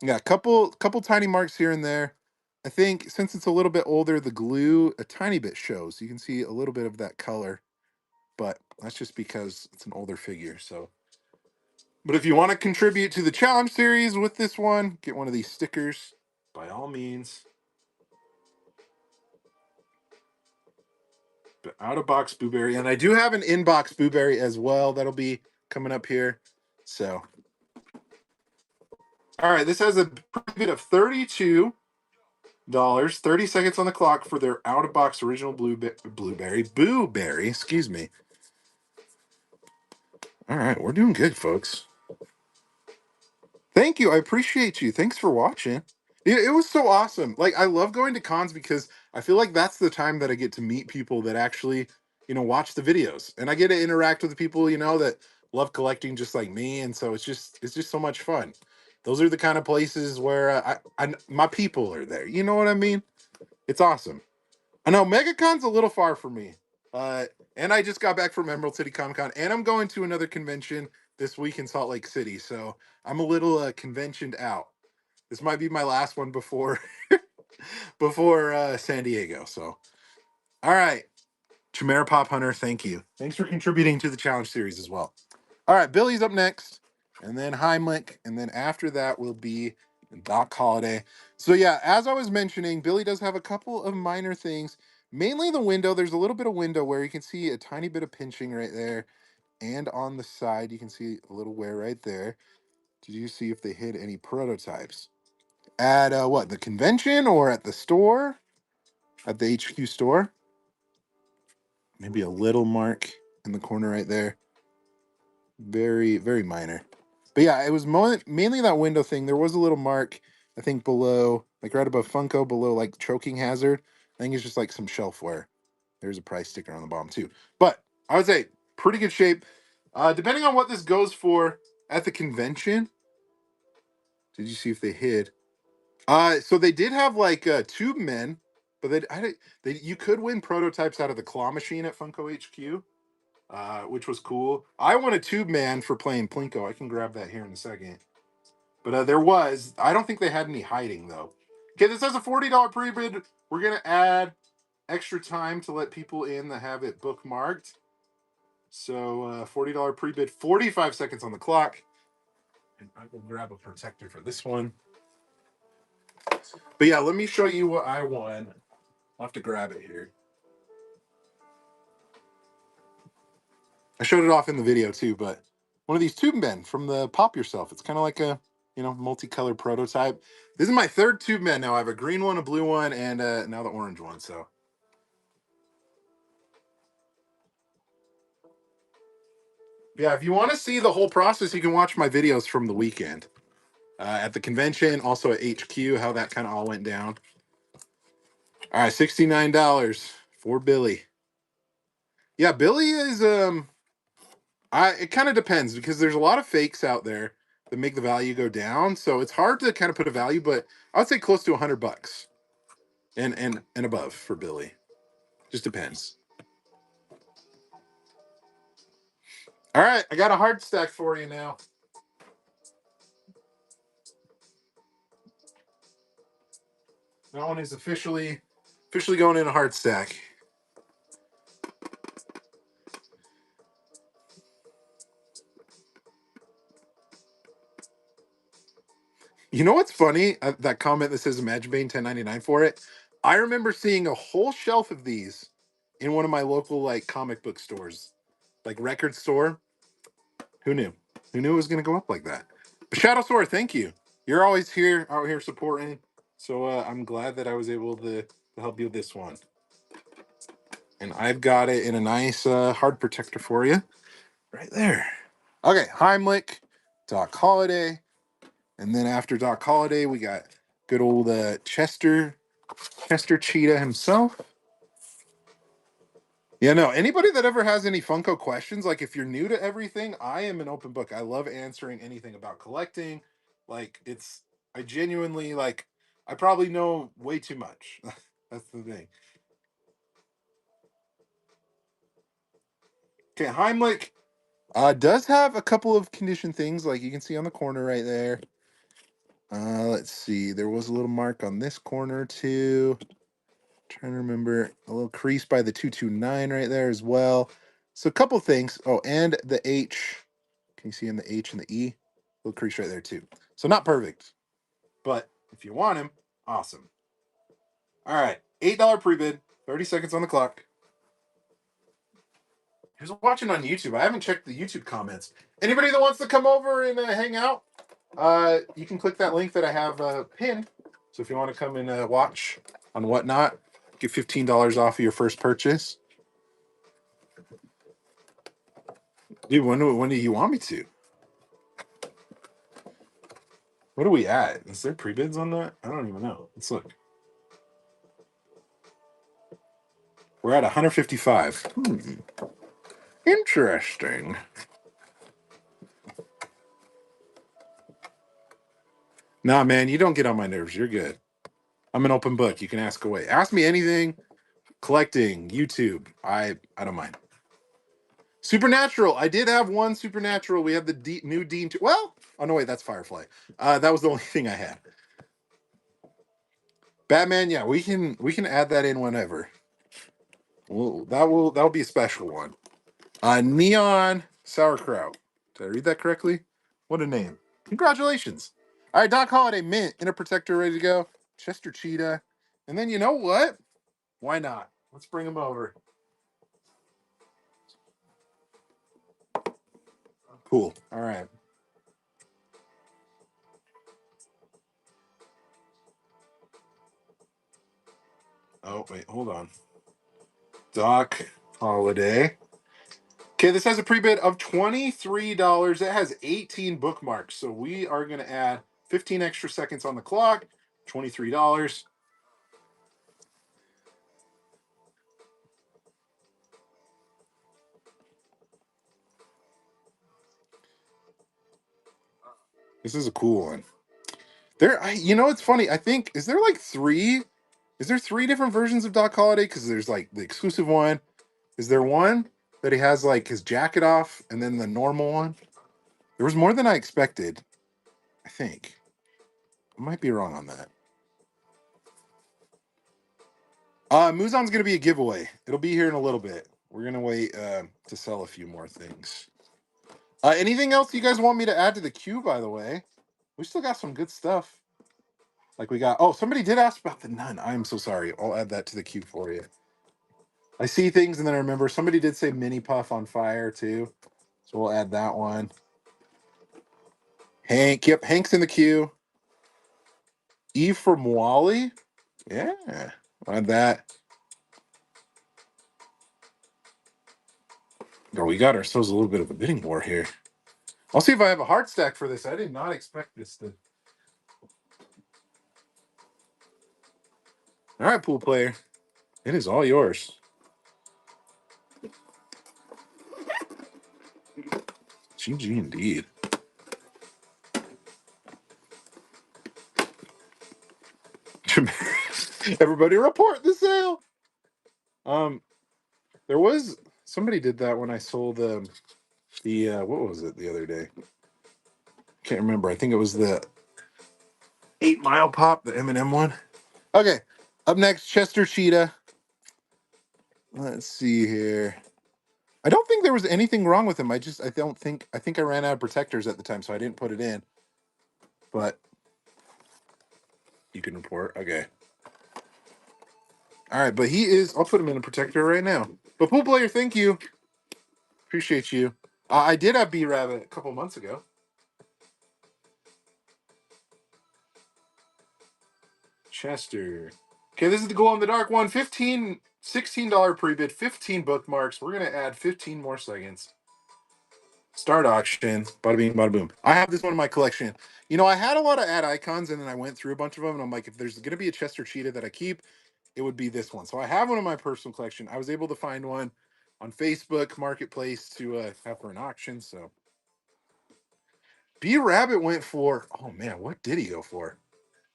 Yeah, couple tiny marks here and there. I think since it's a little bit older, the glue a tiny bit shows. You can see a little bit of that color, but that's just because it's an older figure. So, but if you want to contribute to the challenge series with this one, get one of these stickers by all means. But out of box Booberry, and I do have an inbox Booberry as well. That'll be coming up here. So, all right, this has a bid of $32. 30 seconds on the clock for their out of box original Booberry. Excuse me. All right, we're doing good, folks. Thank you. I appreciate you. Thanks for watching. It was so awesome. Like, I love going to cons because I feel like that's the time that I get to meet people that actually, watch the videos, and I get to interact with the people, that love collecting just like me. And so it's just so much fun. Those are the kind of places where my people are there. You know what I mean? It's awesome. I know MegaCon's a little far for me. And I just got back from Emerald City Comic Con, and I'm going to another convention this week in Salt Lake City. So I'm a little conventioned out. This might be my last one before San Diego. So, all right, Chimera Pop Hunter, thank you. Thanks for contributing to the challenge series as well. All right, Billy's up next, and then Heimlich, and then after that will be Doc Holiday. So yeah, as I was mentioning, Billy does have a couple of minor things. Mainly the window. There's a little bit of window where you can see a tiny bit of pinching right there, and on the side you can see a little wear right there. Did you see if they hid any prototypes at what, the convention or at the store, at the HQ store? Maybe a little mark in the corner right there. Very, very minor. But yeah, it was mainly that window thing. There was a little mark, I think, below, like right above Funko, below like choking hazard. I think it's just like some shelfware. There's a price sticker on the bottom too. But I would say pretty good shape. Depending on what this goes for at the convention. Did you see if they hid? So they did have like tube men, but you could win prototypes out of the claw machine at Funko HQ. Which was cool. I won a tube man for playing Plinko. I can grab that here in a second. But I don't think they had any hiding though. Okay, this has a $40 pre-bid. We're gonna add extra time to let people in that have it bookmarked. So $40 pre-bid, 45 seconds on the clock. And I will grab a protector for this one. But yeah, let me show you what I won. I'll have to grab it here. I showed it off in the video too, but one of these tube men from the Pop Yourself. It's kind of like a, multicolored prototype. This is my third tube man now. I have a green one, a blue one, and now the orange one. So yeah, if you want to see the whole process, you can watch my videos from the weekend at the convention, also at HQ, how that kind of all went down. All right, $69 for Billy. Yeah, Billy is it kind of depends because there's a lot of fakes out there that make the value go down. So it's hard to kind of put a value, but I would say close to $100 and above for Billy. Just depends. All right, I got a hard stack for you now. That one is officially going in a hard stack. You know what's funny? That comment that says Imagine Bane 10.99 for it. I remember seeing a whole shelf of these in one of my local like comic book stores, like record store. Who knew? Who knew it was going to go up like that? But Shadow Sword, thank you. You're always out here supporting. So I'm glad that I was able to help you with this one. And I've got it in a nice hard protector for you. Right there. Okay, Heimlich, Doc Holiday. And then after Doc Holiday, we got good old Chester Cheetah himself. Yeah, no, anybody that ever has any Funko questions, like if you're new to everything, I am an open book. I love answering anything about collecting. Like I genuinely I probably know way too much. That's the thing. Okay, Heimlich does have a couple of condition things, like you can see on the corner right there. Let's see. There was a little mark on this corner too. Trying to remember, a little crease by the 229 right there as well. So a couple things. Oh, and the H. Can you see in the H and the E? Little crease right there too. So not perfect, but if you want him, awesome. All right, $8 pre-bid. 30 seconds on the clock. Who's watching on YouTube? I haven't checked the YouTube comments. Anybody that wants to come over and hang out, you can click that link that I have pinned. So if you want to come and watch on Whatnot, get $15 off of your first purchase. Dude, when do you want me to? What are we at? Is there pre-bids on that? I don't even know. Let's look. We're at 155. Interesting. Nah, man, you don't get on my nerves. You're good. I'm an open book. You can ask away. Ask me anything. Collecting, YouTube. I don't mind. Supernatural. I did have one Supernatural. We have the new Dean. Well, oh no, wait, that's Firefly. That was the only thing I had. Batman. Yeah, we can add that in whenever. Well, that'll be a special one. Neon Sauerkraut. Did I read that correctly? What a name. Congratulations. All right, Doc Holliday, Mint, Inner Protector ready to go. Chester Cheetah. And then you know what? Why not? Let's bring him over. Cool. All right. Oh, wait, hold on. Doc Holiday. Okay, this has a pre-bid of $23. It has 18 bookmarks. So we are going to add 15 extra seconds on the clock. $23. This is a cool one. It's funny. I think is there like three? Is there three different versions of Doc Holliday? Because there's like the exclusive one. Is there one that he has like his jacket off, and then the normal one? There was more than I expected. I think I might be wrong on that. Muzan's gonna be a giveaway. It'll be here in a little bit. We're gonna wait to sell a few more things. Anything else you guys want me to add to the queue? By the way, we still got some good stuff. Like we got. Oh, somebody did ask about the nun. I am so sorry. I'll add that to the queue for you. I see things and then I remember somebody did say mini puff on fire too. So we'll add that one. Hank, yep, Hank's in the queue. Eve from Wally. Yeah. Add that. Oh, we got ourselves a little bit of a bidding war here. I'll see if I have a heart stack for this. I did not expect this to. All right, pool player. It is all yours. GG indeed. Everybody report the sale. There was somebody did that when I sold the what was it the other day? Can't remember. I think it was the 8 Mile Pop, the M&M one. Okay, up next, Chester Cheetah. Let's see here. I don't think there was anything wrong with him. I think I ran out of protectors at the time, so I didn't put it in. But you can report. Okay. All right, but he is. I'll put him in a protector right now. But pool player, thank you. Appreciate you. I did have B Rabbit a couple months ago. Chester. Okay, this is the glow in the dark one. $16 pre-bid, 15 bookmarks. We're gonna add 15 more seconds. Start auction. Bada bing, bada boom. I have this one in my collection. I had a lot of ad icons, and then I went through a bunch of them, and I'm like, if there's gonna be a Chester Cheetah that I keep, it would be this one. So I have one in my personal collection. I was able to find one on Facebook Marketplace to have for an auction. So B Rabbit went for. Oh man, what did he go for?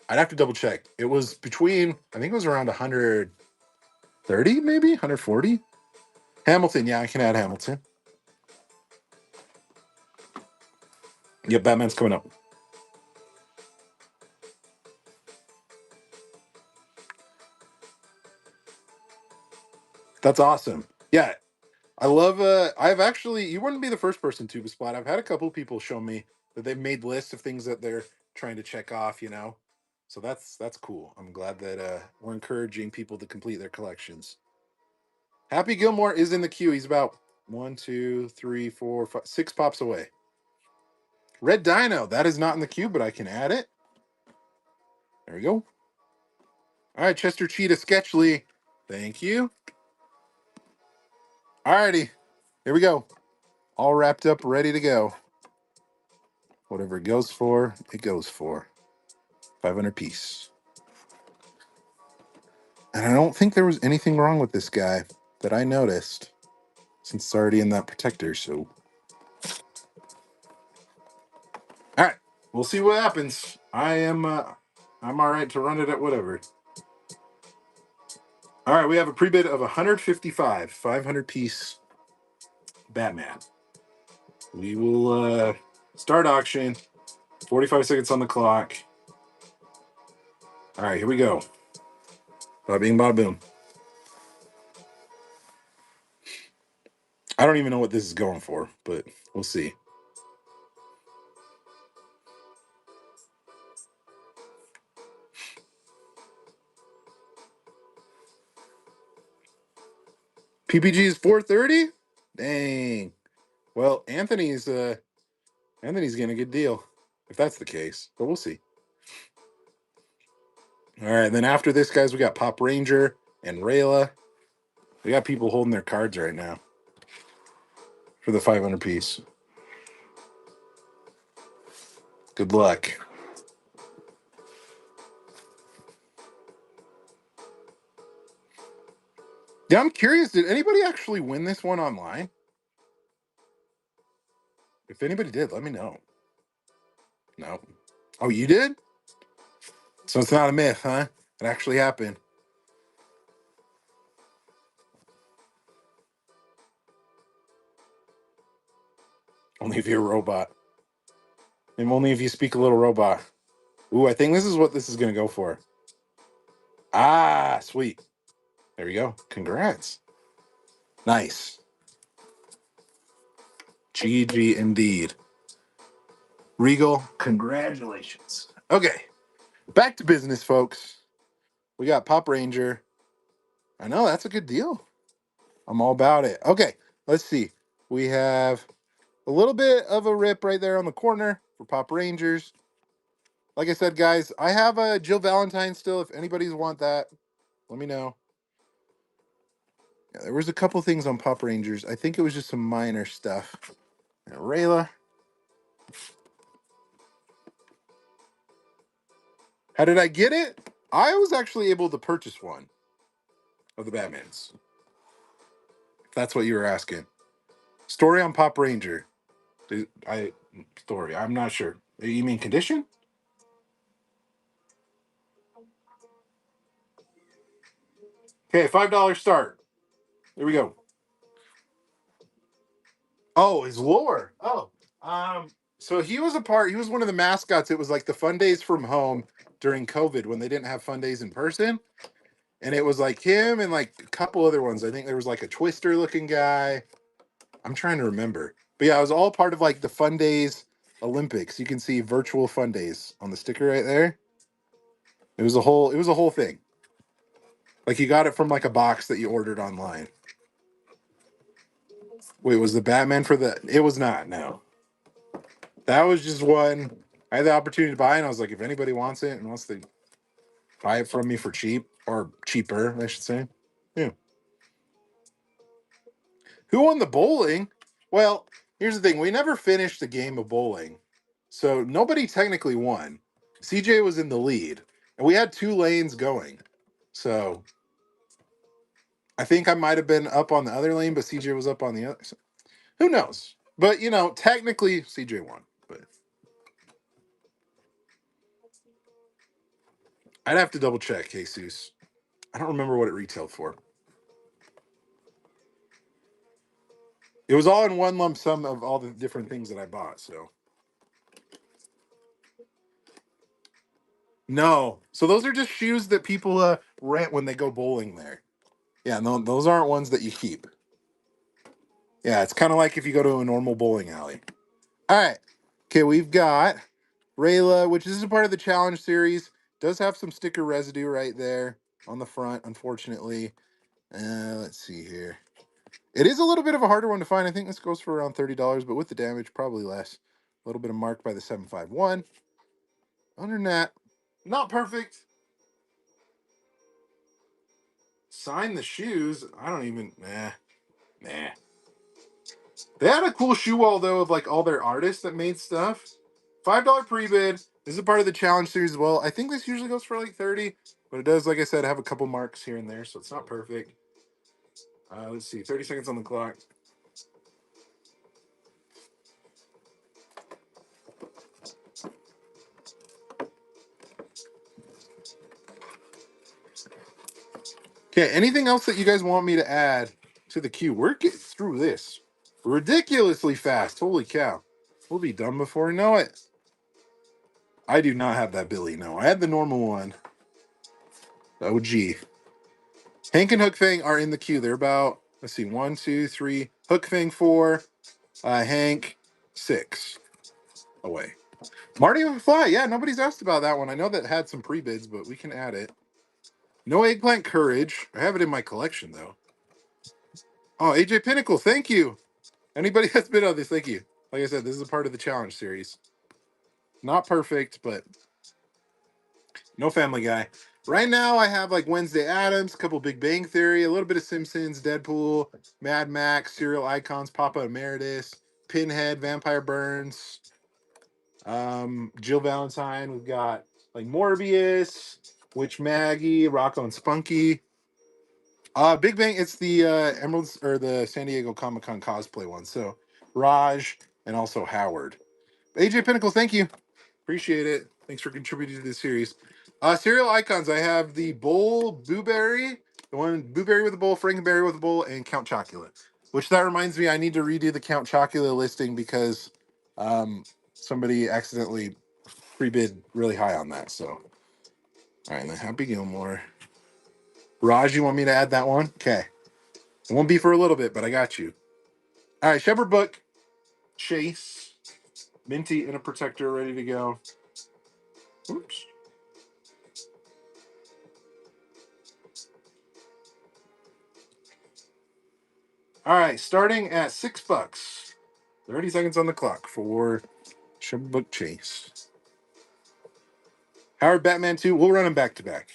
I'd have to double check. It was between. I think it was around 130, maybe 140. Hamilton. Yeah, I can add Hamilton. Yeah, Batman's coming up. That's awesome. Yeah, I love I've actually you wouldn't be the first person to spot. I've had a couple people show me that they've made lists of things that they're trying to check off. So that's cool. I'm glad that we're encouraging people to complete their collections. Happy Gilmore is in the queue. He's about 6 pops away. Red Dino, that is not in the queue, but I can add it. There we go. All right, Chester Cheetah Sketchly. Thank you. All righty. Here we go. All wrapped up, ready to go. Whatever it goes for, it goes for. 500 piece. And I don't think there was anything wrong with this guy that I noticed since it's already in that protector. So, all right, we'll see what happens. I'm all right to run it at whatever. All right, we have a pre-bid of 155, 500 piece Batman. We will start auction. 45 seconds on the clock. All right, here we go. Bada bing, bada boom. I don't even know what this is going for, but we'll see. PPG is 430. Dang. Well, Anthony's getting a good deal, if that's the case. But we'll see. All right, and then after this, guys, we got Pop Ranger and Rayla. We got people holding their cards right now for the 500 piece. Good luck. Yeah, I'm curious. Did anybody actually win this one online? If anybody did, let me know. No. Oh, you did? So it's not a myth, huh? It actually happened. Only if you're a robot. And only if you speak a little robot. Ooh, I think this is what this is going to go for. Ah, sweet. There we go. Congrats. Nice. GG indeed. Regal, congratulations. Okay, back to business, folks. We got Pop Ranger. I know, that's a good deal. I'm all about it. Okay, let's see. We have a little bit of a rip right there on the corner for Pop Rangers. Like I said, guys, I have a Jill Valentine still. If anybody's want that, let me know. Yeah, there was a couple things on Pop Rangers. I think it was just some minor stuff. And Rayla. How did I get it? I was actually able to purchase one of the Batmans. If that's what you were asking. Story on Pop Ranger. Story. I'm not sure. You mean condition? Okay, $5 start. There we go. Oh, his lore. Oh, so he was he was one of the mascots. It was like the fun days from home during COVID when they didn't have fun days in person. And it was like him and like a couple other ones. I think there was like a Twister looking guy. I'm trying to remember. But yeah, it was all part of like the Fun Days Olympics. You can see virtual Fun Days on the sticker right there. It was a whole thing. Like you got it from like a box that you ordered online. Wait, was the Batman for the it was not, no. That was just one I had the opportunity to buy and I was like, if anybody wants it and wants to buy it from me for cheap or cheaper, I should say. Yeah. Who won the bowling? Well, here's the thing. We never finished a game of bowling. So nobody technically won. CJ was in the lead. And we had two lanes going. So I think I might have been up on the other lane, but CJ was up on the other. So who knows? But technically CJ won. But I'd have to double check, Jesus. I don't remember what it retailed for. It was all in one lump sum of all the different things that I bought. So no. So those are just shoes that people rent when they go bowling there. Yeah, no, those aren't ones that you keep. Yeah, it's kind of like if you go to a normal bowling alley. All right. Okay, we've got Rayla, which is a part of the challenge series. Does have some sticker residue right there on the front, unfortunately. Let's see here. It is a little bit of a harder one to find. I think this goes for around $30, but with the damage, probably less. A little bit of mark by the 751. Other than that, not perfect. Sign the shoes. I don't even. Nah. They had a cool shoe wall though of like all their artists that made stuff. $5 pre-bid. This is a part of the challenge series as well. I think this usually goes for like 30, but it does, like I said, have a couple marks here and there, so it's not perfect. Let's see, 30 seconds on the clock. Okay, anything else that you guys want me to add to the queue? We're getting through this ridiculously fast. Holy cow. We'll be done before I know it. I do not have that Billy, no. I had the normal one. OG. Hank and Hook Fang are in the queue. They're about, let's see, 1, 2, 3. Hook Fang 4. Hank 6 away. Marty McFly. Yeah, nobody's asked about that one. I know that had some pre-bids, but we can add it. No Eggplant Courage. I have it in my collection, though. Oh, AJ Pinnacle. Thank you. Anybody that's been on this, thank you. Like I said, this is a part of the challenge series. Not perfect, but no Family Guy. Right now, I have like Wednesday Addams, a couple Big Bang Theory, a little bit of Simpsons, Deadpool, Mad Max, Serial Icons, Papa Emeritus, Pinhead, Vampire Burns, Jill Valentine. We've got like Morbius, Witch Maggie, Rocco and Spunky. Big Bang, it's the Emeralds or the San Diego Comic Con cosplay one. So Raj and also Howard. AJ Pinnacle, thank you. Appreciate it. Thanks for contributing to the series. Cereal icons. I have the bowl Booberry, the one Booberry with a bowl, Frankenberry with a bowl, and Count Chocula. Which that reminds me, I need to redo the Count Chocula listing because somebody accidentally pre-bid really high on that. So, all right, and then Happy Gilmore. Raj, you want me to add that one? Okay. It won't be for a little bit, but I got you. All right, Shepherd Book, Chase, Minty, and a Protector ready to go. Oops. All right, starting at $6. 30 seconds on the clock for Shepherd Book Chase. Howard Batman 2, we'll run them back to back.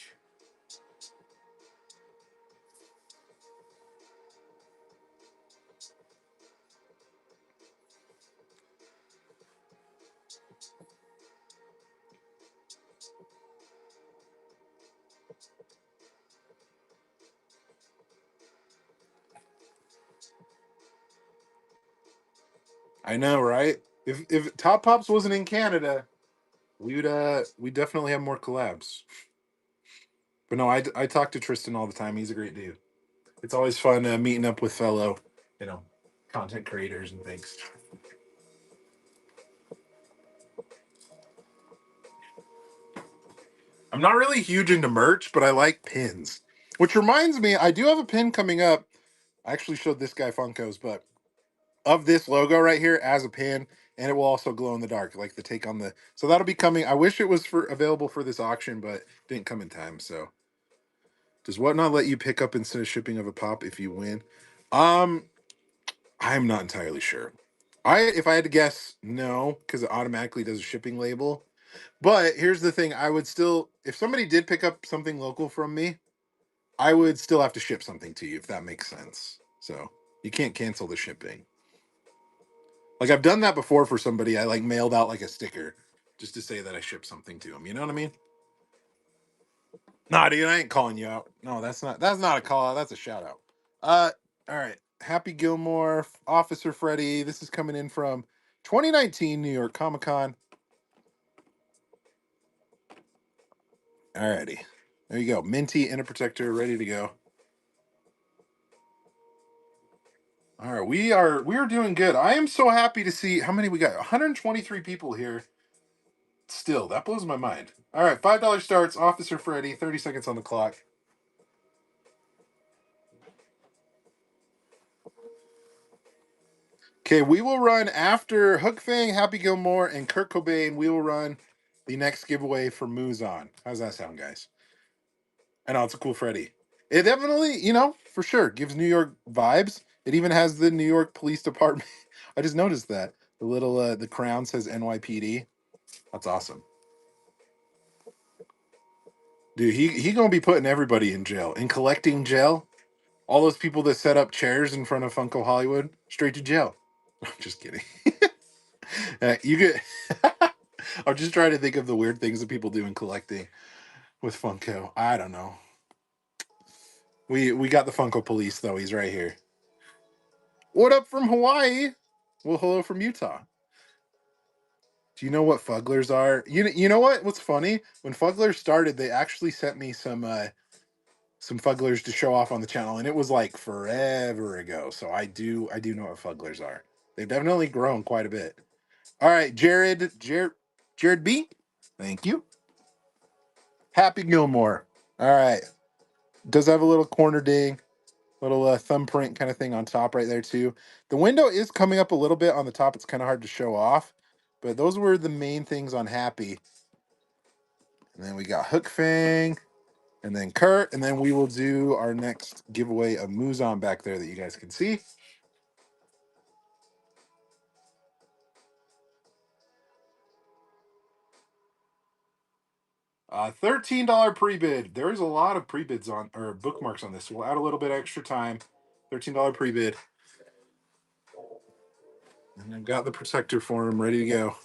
I know, right? If Top Pops wasn't in Canada, we'd definitely have more collabs. But no, I talk to Tristan all the time. He's a great dude. It's always fun meeting up with fellow, you know, content creators and things. I'm not really huge into merch, but I like pins. Which reminds me, I do have a pin coming up. I actually showed this guy Funko's, but of this logo right here as a pin, and it will also glow in the dark, like the take on the. So that'll be coming. I wish it was for available for this auction, but didn't come in time. So does Whatnot let you pick up instead of shipping of a pop if you win? Um, I'm not entirely sure. If I had to guess, no, because it automatically does a shipping label. But here's the thing: I would still, if somebody did pick up something local from me, I would still have to ship something to you if that makes sense. So you can't cancel the shipping. Like I've done that before for somebody. I like mailed out like a sticker just to say that I shipped something to them. You know what I mean? Nah, dude, I ain't calling you out. No, that's not a call out. That's a shout out. Uh, all right. Happy Gilmore, Officer Freddy. This is coming in from 2019 New York Comic Con. Alrighty. There you go. Minty and a protector ready to go. All right, we are doing good. I am so happy to see how many we got. 123 people here. Still, that blows my mind. All right, $5 starts. Officer Freddy. 30 seconds on the clock. Okay, we will run after Hook Fang, Happy Gilmore, and Kurt Cobain. We will run the next giveaway for Muzan. How's that sound, guys? I know it's a cool Freddy. It definitely, for sure gives New York vibes. It even has the New York Police Department. I just noticed that the little the crown says NYPD. That's awesome, dude. He gonna be putting everybody in jail and collecting jail. All those people that set up chairs in front of Funko Hollywood straight to jail. I'm just kidding. You get. I'm just trying to think of the weird things that people do in collecting with Funko. I don't know. We got the Funko police though. He's right here. What up from Hawaii? Well, hello from Utah. Do you know what Fugglers are? You know what? What's funny? When Fugglers started, they actually sent me some. some fugglers to show off on the channel, and it was like forever ago. So I do know what fugglers are. They've definitely grown quite a bit. All right, Jared B. Thank you. Happy Gilmore. All right. Does have a little corner ding, little thumbprint kind of thing on top right there too. The window is coming up a little bit on the top. It's kind of hard to show off, but those were the main things on Happy. And then we got Hook Fang, and then Kurt, and then we will do our next giveaway of Muzan back there that you guys can see. $13 pre-bid. There's a lot of pre-bids on, or bookmarks on this. We'll add a little bit extra time. $13 pre-bid. And I've got the protector for him ready to go.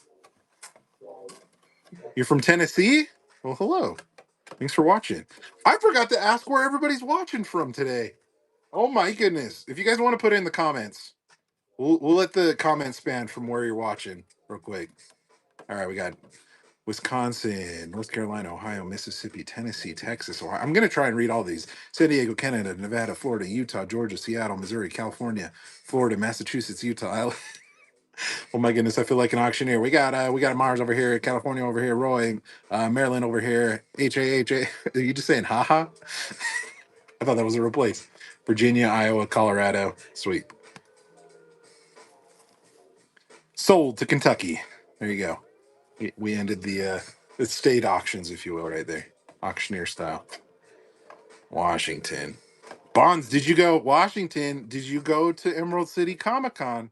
You're from Tennessee? Well, hello. Thanks for watching. I forgot to ask where everybody's watching from today. Oh my goodness. If you guys want to put it in the comments, we'll let the comments span from where you're watching real quick. All right, we got Wisconsin, North Carolina, Ohio, Mississippi, Tennessee, Texas, Ohio. I'm going to try and read all these. San Diego, Canada, Nevada, Florida, Utah, Georgia, Seattle, Missouri, California, Florida, Massachusetts, Utah. Oh my goodness, I feel like an auctioneer. We got Mars over here, California over here, Roy, Maryland over here, HAHA. Are you just saying haha? I thought that was a replace. Virginia, Iowa, Colorado. Sweet. Sold to Kentucky. There you go. We ended the state auctions, if you will, right there. Auctioneer style. Washington. Bonds, did you go? Washington, did you go to Emerald City Comic Con?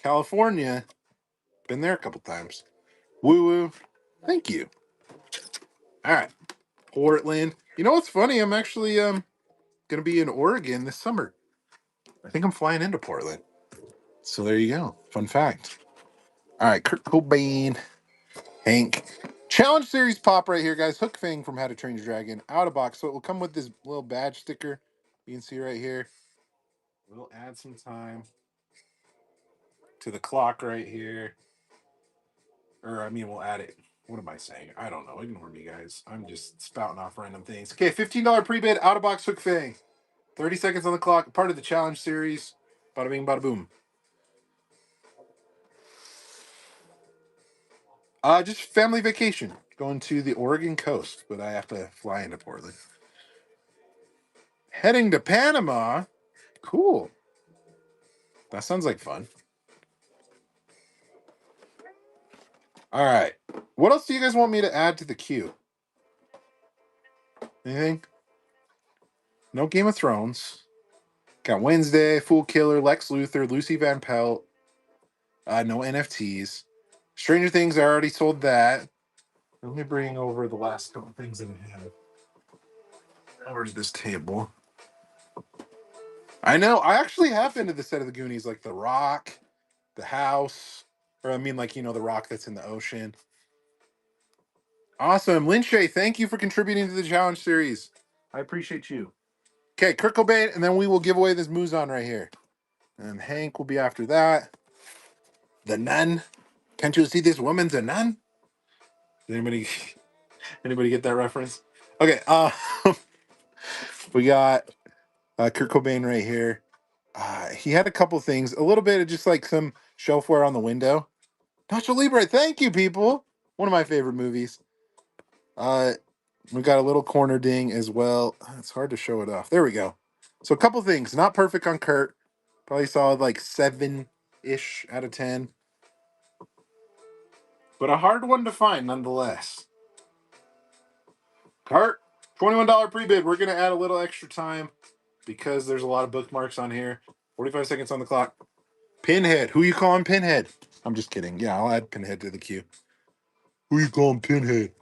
California. Been there a couple times. Woo woo. Thank you. All right. Portland. You know what's funny? I'm actually gonna be in Oregon this summer. I think I'm flying into Portland. So there you go. Fun fact. All right, Kurt Cobain, Hank. Challenge series pop right here, guys. Hook Fang from How to Train Your Dragon out of box. So it will come with this little badge sticker. You can see right here. We'll add some time to the clock right here. Or I mean, we'll add it. What am I saying? I don't know. Ignore me, guys. I'm just spouting off random things. Okay, $15 pre-bid out of box Hook Fang. 30 seconds on the clock. Part of the challenge series. Bada bing, bada boom. Just family vacation. Going to the Oregon coast, but I have to fly into Portland. Heading to Panama. Cool. That sounds like fun. All right. What else do you guys want me to add to the queue? Anything? No Game of Thrones. Got Wednesday, Fool Killer, Lex Luthor, Lucy Van Pelt. No NFTs. Stranger Things, I already sold that. Let me bring over the last couple things that I have. Over to this table. I know. I actually have been to the set of the Goonies, like the Rock, the house, or I mean, like, the rock that's in the ocean. Awesome. Lynn Shay, thank you for contributing to the challenge series. I appreciate you. Okay, Kurt Cobain, and then we will give away this Muzan right here. And Hank will be after that. The Nun. Can't you see this woman's a nun? Did anybody get that reference? Okay, we got Kurt Cobain right here. He had a couple things, a little bit of just like some shelfware on the window. Nacho Libre, thank you, people. One of my favorite movies. We got a little corner ding as well. It's hard to show it off. There we go. So a couple things. Not perfect on Kurt. Probably solid like 7-ish out of 10. But a hard one to find nonetheless. Kurt, $21 pre-bid. We're going to add a little extra time because there's a lot of bookmarks on here. 45 seconds on the clock. Pinhead. Who you calling Pinhead? I'm just kidding. Yeah, I'll add Pinhead to the queue. Who you calling Pinhead?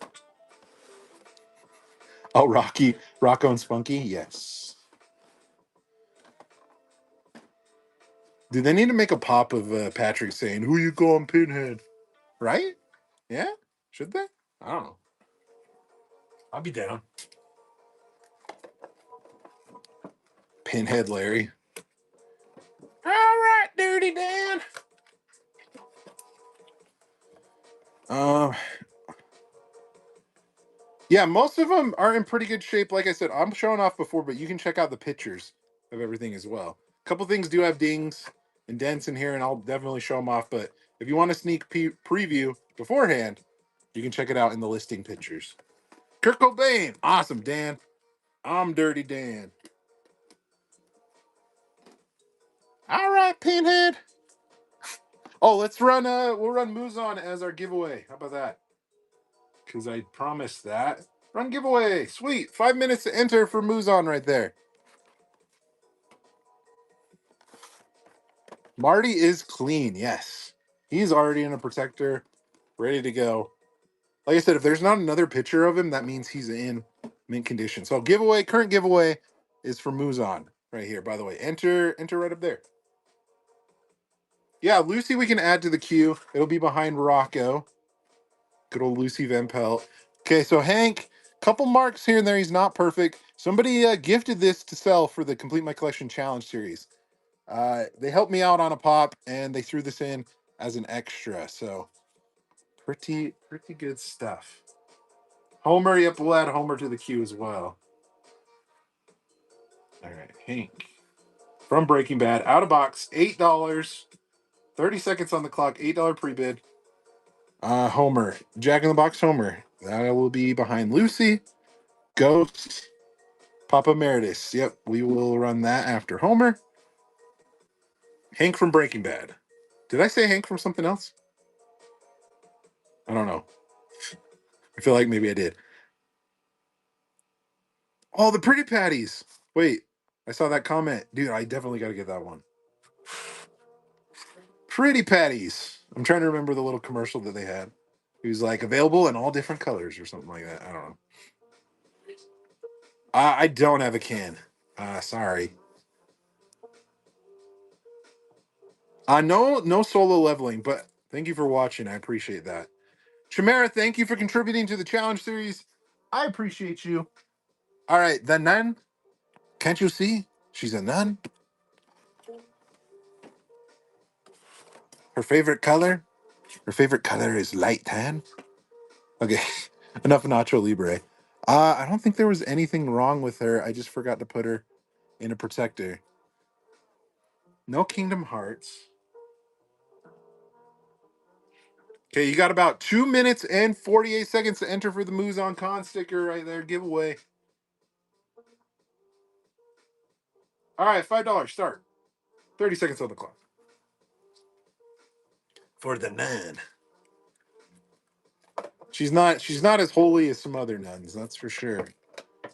Oh, Rocco and Spunky? Yes. Do they need to make a pop of Patrick saying, who you calling Pinhead? Right? Yeah? Should they? I don't know. I'll be down. Pinhead Larry. All right, Dirty Dan. Yeah, Yeah, most of them are in pretty good shape. Like I said, I'm showing off before, but you can check out the pictures of everything as well. A couple things do have dings and dents in here, and I'll definitely show them off. But if you want a sneak preview beforehand, you can check it out in the listing pictures. Kurt Cobain, awesome, Dan. I'm Dirty Dan. All right, Pinhead. Oh, let's run. We'll run Muzon as our giveaway. How about that? Because I promised that. Run giveaway. Sweet. 5 minutes to enter for Muzon right there. Marty is clean. Yes. He's already in a protector, ready to go. Like I said, if there's not another picture of him, that means he's in mint condition. So giveaway, current giveaway is for Muzon right here. By the way, enter right up there. Yeah, Lucy we can add to the queue. It'll be behind Rocco. Good old Lucy Van Pelt. Okay, so Hank, couple marks here and there. He's not perfect. Somebody gifted this to sell for the Complete My Collection Challenge series. They helped me out on a pop, and they threw this in as an extra. So pretty good stuff. Homer, yep, we'll add Homer to the queue as well. All right, Hank from Breaking Bad, out of box, $8. 30 seconds on the clock, $8 pre-bid. Homer, Jack in the Box Homer. That will be behind Lucy. Ghost, Papa Meredith. Yep, we will run that after Homer. Hank from Breaking Bad. Did I say Hank from something else? I don't know. I feel like maybe I did. Oh, the Pretty Patties. Wait, I saw that comment. Dude, I definitely got to get that one. Pretty Patties. I'm trying to remember the little commercial that they had. He was like available in all different colors or something like that. I don't know. I don't have a can. Sorry. No solo leveling, but thank you for watching. I appreciate that. Chimera, thank you for contributing to the challenge series. I appreciate you. All right, the nun. Can't you see? She's a nun. Her favorite color? Her favorite color is light tan. Okay, enough Nacho Libre. I don't think there was anything wrong with her. I just forgot to put her in a protector. No Kingdom Hearts. Okay, you got about 2 minutes and 48 seconds to enter for the Muzon Con sticker right there, giveaway. All right, $5 start. 30 seconds on the clock. For the nun. She's not as holy as some other nuns, that's for sure.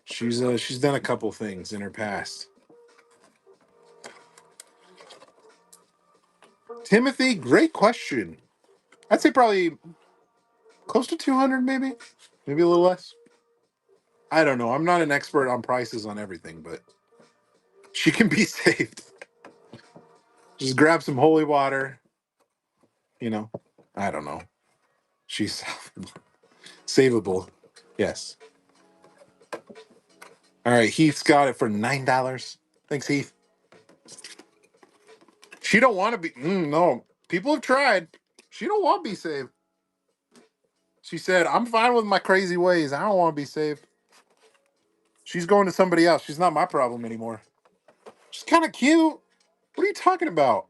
She's done a couple things in her past. Timothy, great question. I'd say probably close to 200, maybe a little less. I don't know. I'm not an expert on prices on everything, but she can be saved. Just grab some holy water, you know. I don't know. She's savable. Yes. All right, Heath's got it for $9. Thanks, Heath. She don't want to be. No, people have tried. She don't want to be saved. She said, "I'm fine with my crazy ways. I don't want to be saved." She's going to somebody else. She's not my problem anymore. She's kind of cute. What are you talking about?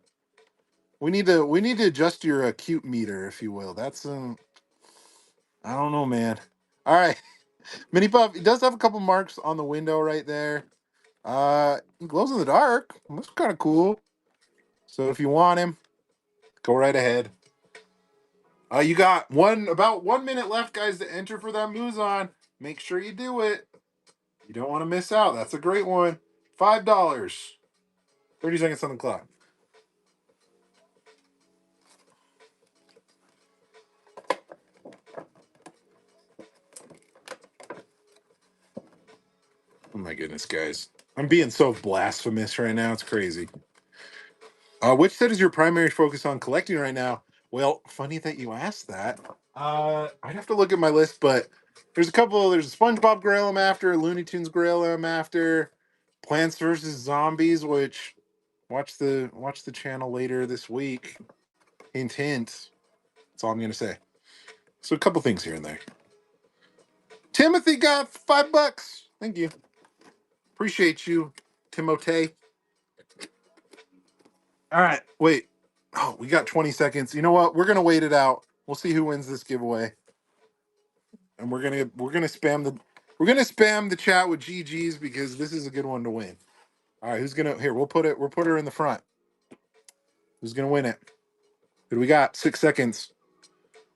We need to adjust your cute meter, if you will. That's I don't know, man. All right, Mini Puff. He does have a couple marks on the window right there. He glows in the dark. That's kind of cool. So if you want him, go right ahead. You got about 1 minute left, guys, to enter for that Muzon. Make sure you do it. You don't want to miss out. That's a great one. $5. 30 seconds on the clock. Oh my goodness, guys. I'm being so blasphemous right now. It's crazy. Which set is your primary focus on collecting right now? Well, funny that you asked that. I'd have to look at my list, but there's a couple. There's a SpongeBob Grail I'm after, Looney Tunes Grail I'm after, Plants vs Zombies, which watch the channel later this week. Hint, hint. That's all I'm gonna say. So a couple things here and there. Timothy got $5. Thank you. Appreciate you, Timotei. All right, wait. Oh, we got 20 seconds. You know what? We're gonna wait it out. We'll see who wins this giveaway, and we're gonna spam the chat with GGs because this is a good one to win. All right, who's gonna here? We'll put her in the front. Who's gonna win it? Who do we got? 6 seconds.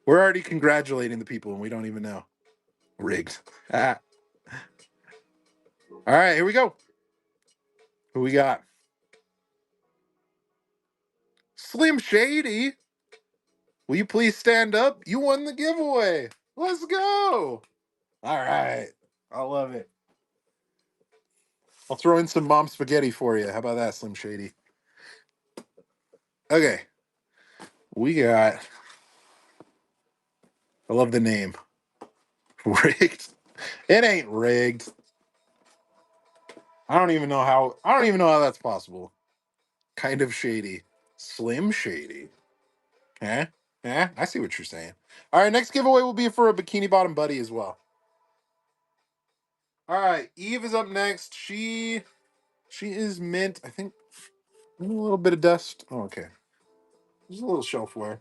We're already congratulating the people, and we don't even know. Rigged. All right, here we go. Who we got? Slim Shady. Will you please stand up? You won the giveaway. Let's go. All right. I love it. I'll throw in some mom spaghetti for you. How about that, Slim Shady? Okay. We got, I love the name. Rigged. It ain't rigged. I don't even know how that's possible. Kind of shady. Slim Shady. Eh? Eh? I see what you're saying. All right, next giveaway will be for a Bikini Bottom buddy as well. All right, Eve is up next. She is mint. I think a little bit of dust. Oh, okay. There's a little shelfware.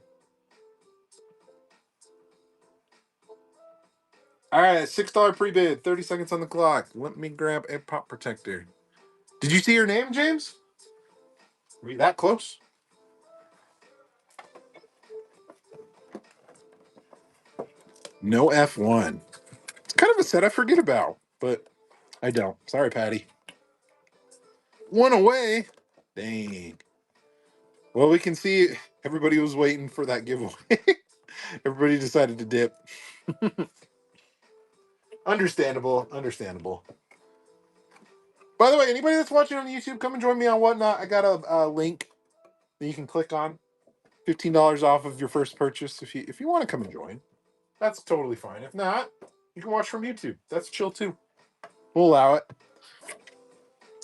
All right, $6 pre-bid. 30 seconds on the clock. Let me grab a pop protector. Did you see your name, James? Were you that close? No F1. It's kind of a set I forget about, but I don't. Sorry, Patty. One away. Dang. Well, we can see everybody was waiting for that giveaway. Everybody decided to dip. Understandable. Understandable. By the way, anybody that's watching on YouTube, come and join me on Whatnot. I got a link that you can click on. $15 off of your first purchase if you want to come and join. That's totally fine. If not, you can watch from YouTube. That's chill too. We'll allow it.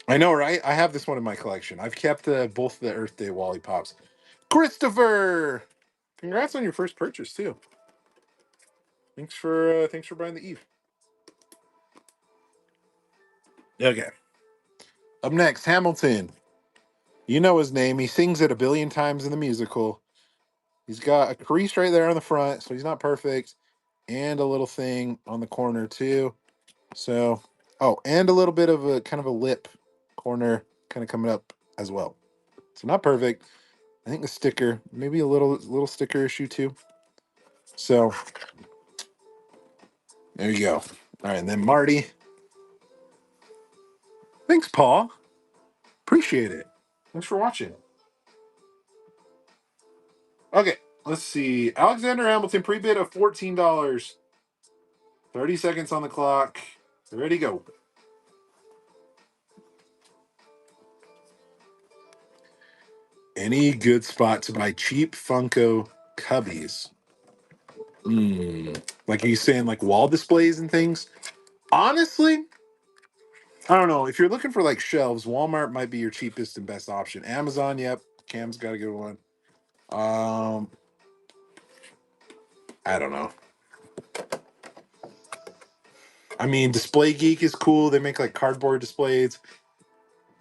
I know, right? I have this one in my collection. I've kept both the Earth Day Wally Pops. Christopher, congrats on your first purchase too. Thanks for buying the Eve. Okay. Up next, Hamilton. You know his name. He sings it a billion times in the musical. He's got a crease right there on the front, so he's not perfect, and a little thing on the corner too. So, oh, and a little bit of a kind of a lip corner kind of coming up as well. So not perfect. I think the sticker, maybe a little sticker issue too. So there you go. All right, and then Marty. Thanks, Paul. Appreciate it. Thanks for watching. Okay, let's see. Alexander Hamilton pre-bid of $14. 30 seconds on the clock. Ready, go. Any good spot to buy cheap Funko cubbies? Like, are you saying like wall displays and things? Honestly, I don't know. If you're looking for like shelves, Walmart might be your cheapest and best option. Amazon, yep. Cam's got a good one. I don't know. I mean, Display Geek is cool. They make like cardboard displays.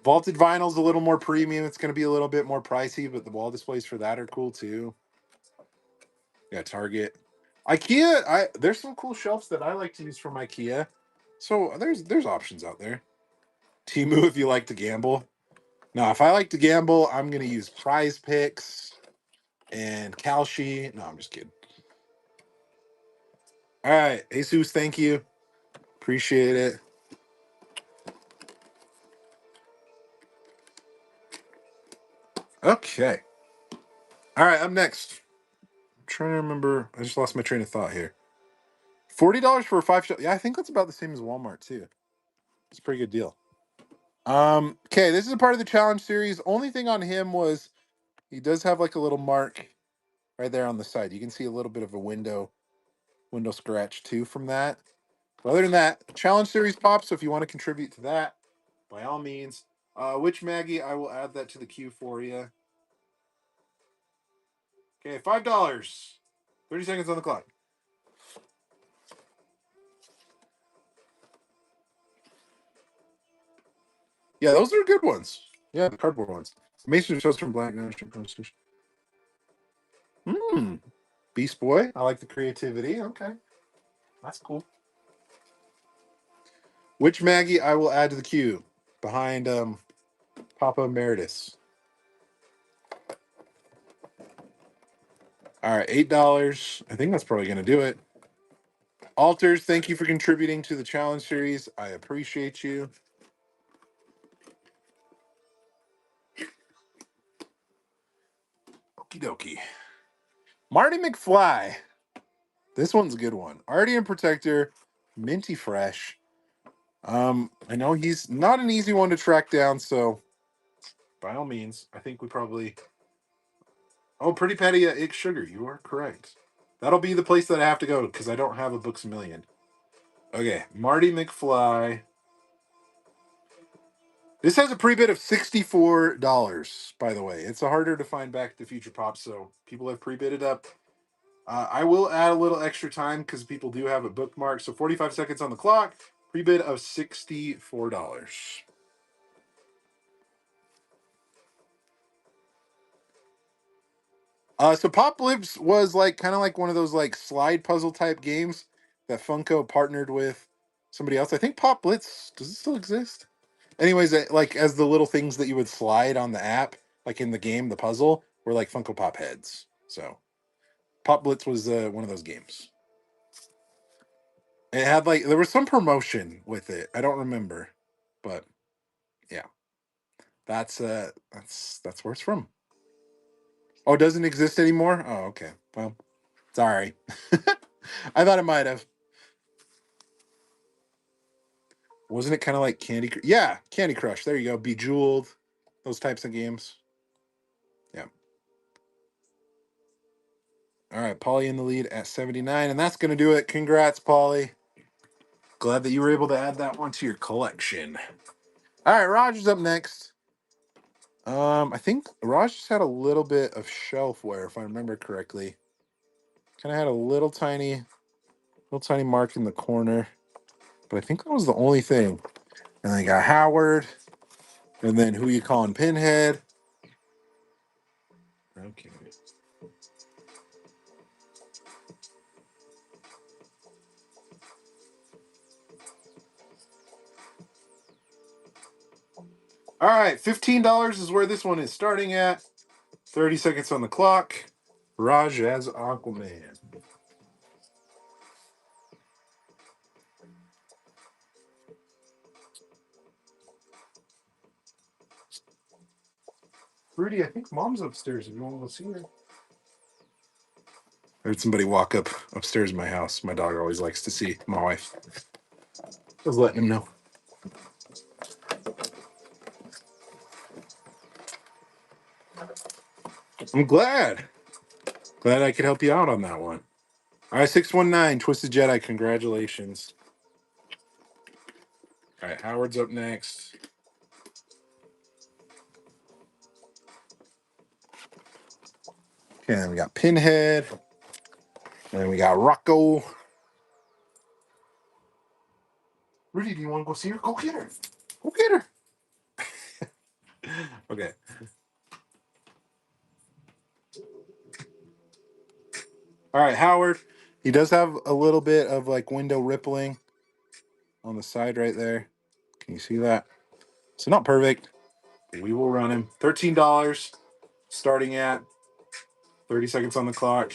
Vaulted Vinyl's a little more premium. It's going to be a little bit more pricey, but the wall displays for that are cool too. Yeah, Target. IKEA, there's some cool shelves that I like to use from IKEA. So there's options out there. Temu if you like to gamble. Now, if I like to gamble, I'm gonna use Prize Picks and Kalshi. No, I'm just kidding. All right, Jesus, thank you. Appreciate it. Okay. All right, up next. I'm trying to remember. I just lost my train of thought here. $40 for a 5 shot. Yeah, I think that's about the same as Walmart too. It's a pretty good deal. Okay, this is a part of the challenge series. Only thing on him was he does have like a little mark right there on the side. You can see a little bit of a window scratch too from that. But other than that, challenge series pops. So if you want to contribute to that, by all means. Which Maggie? I will add that to the queue for you. Okay, $5. 30 seconds on the clock. Yeah, those are good ones. Yeah, the cardboard ones. Mason shows from Black National Constitution. Hmm. Beast Boy. I like the creativity. Okay. That's cool. Which Maggie I will add to the queue behind Papa Emeritus. All right, $8. I think that's probably going to do it. Alters, thank you for contributing to the challenge series. I appreciate you. Okie dokie. Marty McFly. This one's a good one. Artie and Protector, minty fresh. I know he's not an easy one to track down, so by all means, I think we probably. Oh, Pretty Patty at Ick Sugar. You are correct. That'll be the place that I have to go because I don't have a Books A Million. Okay, Marty McFly. This has a pre-bid of $64, by the way. It's harder to find Back to the Future Pops, so people have pre-bidded up. I will add a little extra time because people do have a bookmark. So 45 seconds on the clock. Pre-bid of $64. So Pop Blips was like kind of like one of those like slide puzzle type games that Funko partnered with somebody else. I think Pop Blitz, does it still exist? Anyways, like as the little things that you would slide on the app, like in the game, the puzzle, were like Funko Pop heads. So Pop Blitz was one of those games. It had like there was some promotion with it. I don't remember, but yeah, that's where it's from. Oh, it doesn't exist anymore. Oh, okay. Well, sorry. I thought it might have. Wasn't it kind of like Yeah, Candy Crush. There you go. Bejeweled. Those types of games. Yeah. All right, Polly in the lead at 79, and that's going to do it. Congrats, Polly. Glad that you were able to add that one to your collection. All right, Roger's up next. I think Raj just had a little bit of shelf wear, if I remember correctly. Kind of had a little tiny mark in the corner, but I think that was the only thing. And then you got Howard, and then who you calling Pinhead? Okay. All right, $15 is where this one is starting at. 30 seconds on the clock. Raj as Aquaman. Rudy, I think mom's upstairs if you want to go see her. I heard somebody walk up upstairs in my house. My dog always likes to see my wife. Just letting him know. I'm glad. Glad I could help you out on that one. All right, 619, Twisted Jedi, congratulations. All right, Howard's up next. Okay, then we got Pinhead. And then we got Rocco. Rudy, do you want to go see her? Go get her. Go get her. Okay. All right, Howard. He does have a little bit of like window rippling on the side right there. Can you see that? So not perfect. We will run him. $13 starting at 30 seconds on the clock.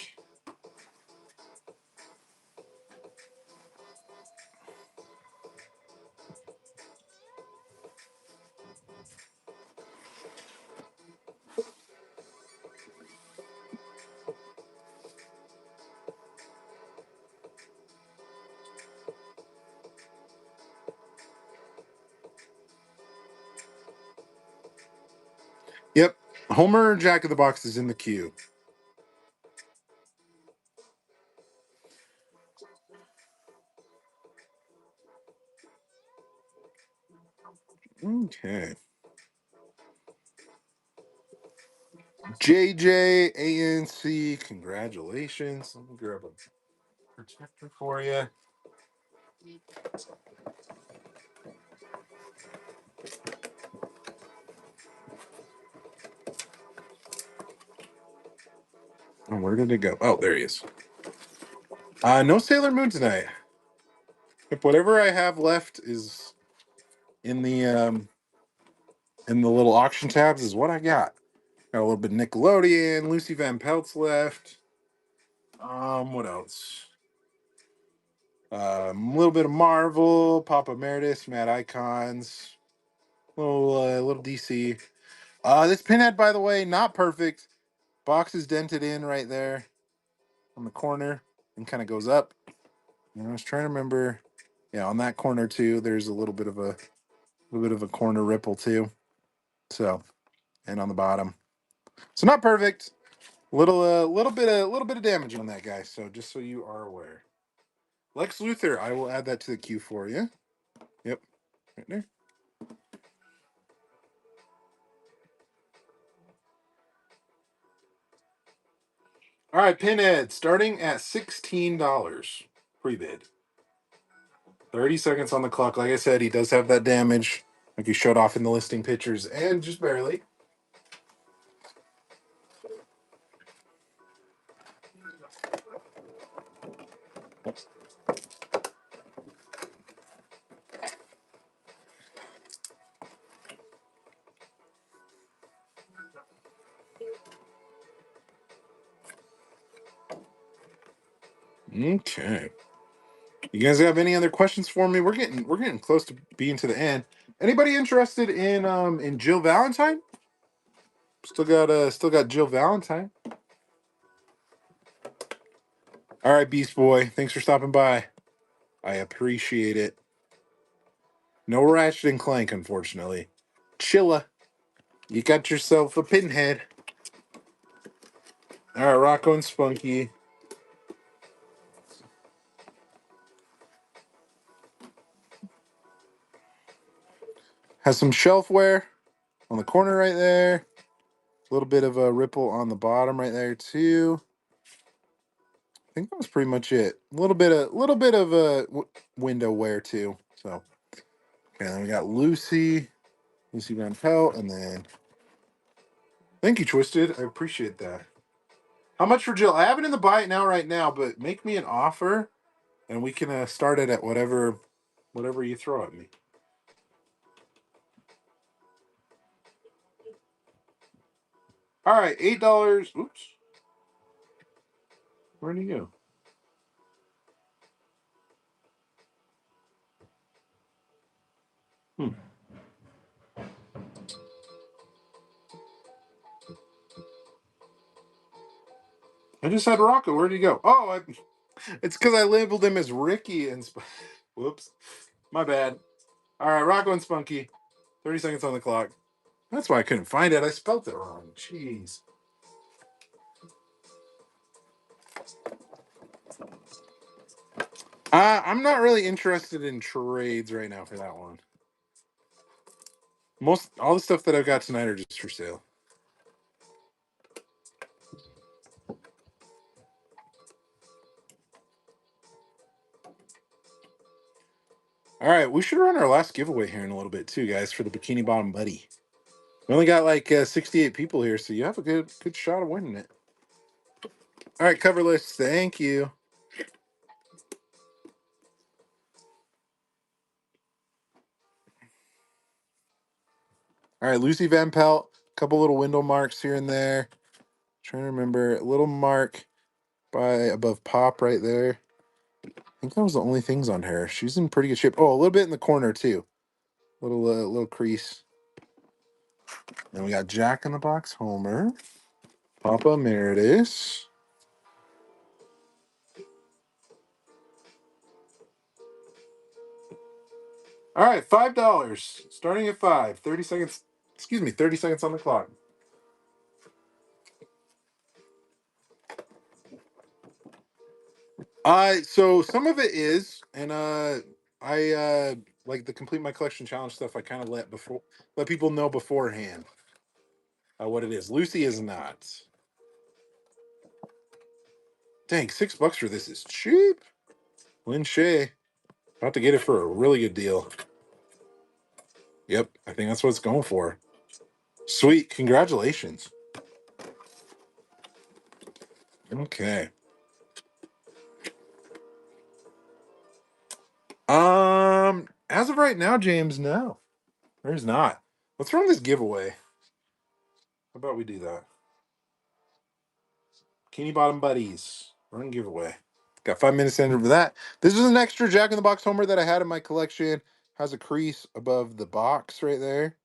Yep. Homer Jack of the Box is in the queue. Okay. JJ ANC, congratulations. Let me grab a protector for you. Oh, where did it go? Oh, there he is. No Sailor Moon tonight. If whatever I have left is in the little auction tabs is what I got. Got a little bit of Nickelodeon, Lucy Van Pelt's left. What else? A little bit of Marvel, Papa Meredith, Mad Icons, little DC. This pinhead, by the way, not perfect. Box is dented in right there on the corner and kind of goes up. And I was trying to remember, yeah, on that corner too. There's a little bit of a corner ripple too. So, and on the bottom, so not perfect. Little bit of damage on that guy. So just so you are aware, Lex Luthor, I will add that to the queue for you. Yep, right there. All right, Pinhead, starting at $16 pre-bid. 30 seconds on the clock. Like I said, he does have that damage, like he showed off in the listing pictures, and just barely. Okay. You guys have any other questions for me? We're getting close to being to the end. Anybody interested in Jill Valentine? Still got Jill Valentine. All right, Beast Boy. Thanks for stopping by. I appreciate it. No Ratchet and Clank, unfortunately. Chilla. You got yourself a pinhead. All right, Rocco and Spunky. Has some shelfware on the corner right there. A little bit of a ripple on the bottom right there too. I think that was pretty much it. A little bit of a window wear too. So, okay, then we got Lucy Van Pelt, and then thank you, Twisted. I appreciate that. How much for Jill? I have it in the buy it now right now, but make me an offer, and we can start it at whatever you throw at me. All right, $8. Oops, where did he go? Hmm. I just had Rocco. Where did he go? Oh, it's because I labeled him as Ricky and whoops, my bad. All right, Rocco and Spunky. 30 seconds on the clock. That's why I couldn't find it. I spelt it wrong. Jeez. I'm not really interested in trades right now for that one. Most all the stuff that I've got tonight are just for sale. All right, we should run our last giveaway here in a little bit too, guys, for the Bikini Bottom Buddy. We only got like 68 people here, so you have a good shot of winning it. All right, cover list. Thank you. All right, Lucy Van Pelt. A couple little window marks here and there. Trying to remember a little mark by above Pop right there. I think that was the only things on her. She's in pretty good shape. Oh, a little bit in the corner too. Little crease. And we got Jack in the Box Homer. Papa Meredith. All right, $5. Starting at 5. 30 seconds. Excuse me, 30 seconds on the clock. So some of it is, and I like the complete my collection challenge stuff. I kind of let people know beforehand what it is. Lucy is not. Dang, $6 for this is cheap. Lynn Shay, about to get it for a really good deal. Yep, I think that's what it's going for. Sweet, congratulations. Okay. As of right now, James, no. There's not. Let's run this giveaway. How about we do that? Bikini Bottom Buddies. Run giveaway. Got 5 minutes to enter for that. This is an extra Jack in the Box Homer that I had in my collection. Has a crease above the box right there.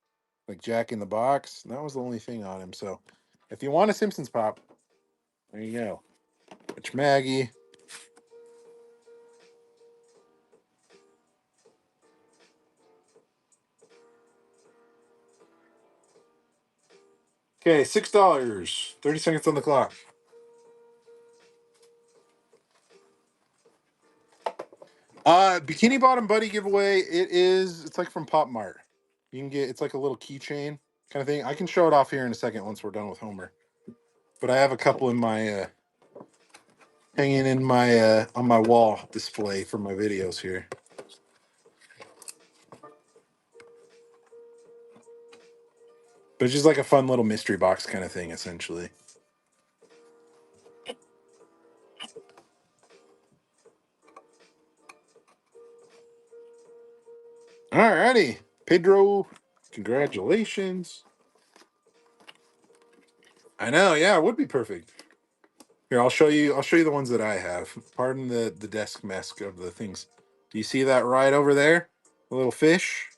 Like Jack in the Box. That was the only thing on him. So if you want a Simpsons pop, there you go. It's Maggie. Okay, $6. 30 seconds on the clock. Bikini Bottom Buddy giveaway. It's like from Pop Mart. You can get, it's like a little keychain kind of thing. I can show it off here in a second once we're done with Homer. But I have a couple in my hanging in my on my wall display for my videos here. But it's just like a fun little mystery box kind of thing, essentially. Alrighty, Pedro, congratulations. I know, yeah, it would be perfect. Here, I'll show you. I'll show you the ones that I have. Pardon the desk mess of the things. Do you see that right over there? The little fish.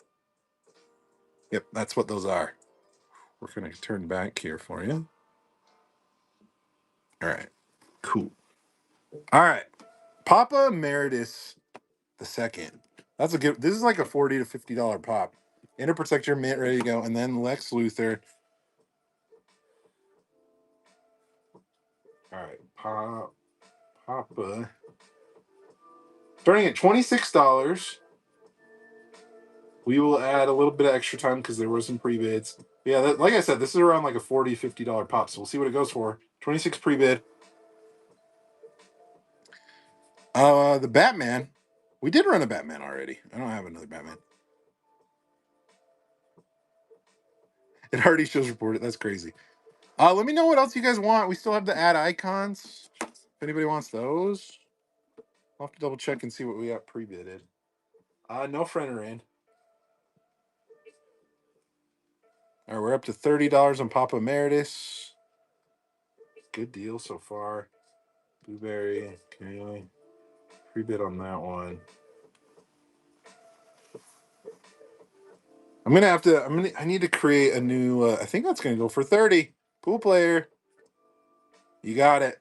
Yep, that's what those are. We're gonna turn back here for you. All right, cool. All right, Papa Emeritus the second. That's a good. This is like a $40 to $50 pop. Inner Protector, mint, ready to go, and then Lex Luthor. All right, Papa. Starting at $26. We will add a little bit of extra time because there were some pre-bids. Yeah, like I said, this is around like a $40 to $50 pop. So we'll see what it goes for. 26 pre-bid. The Batman. We did run a Batman already. I don't have another Batman. It already shows reported. That's crazy. Let me know what else you guys want. We still have the add icons. If anybody wants those, I'll have to double check and see what we got pre-bidded. No friend rain. All right, we're up to $30 on Papa Emeritus. Good deal so far. Booberry. Okay. Pre-bid on that one. I'm gonna have to. I need to create a new. I think that's gonna go for 30. Pool player. You got it.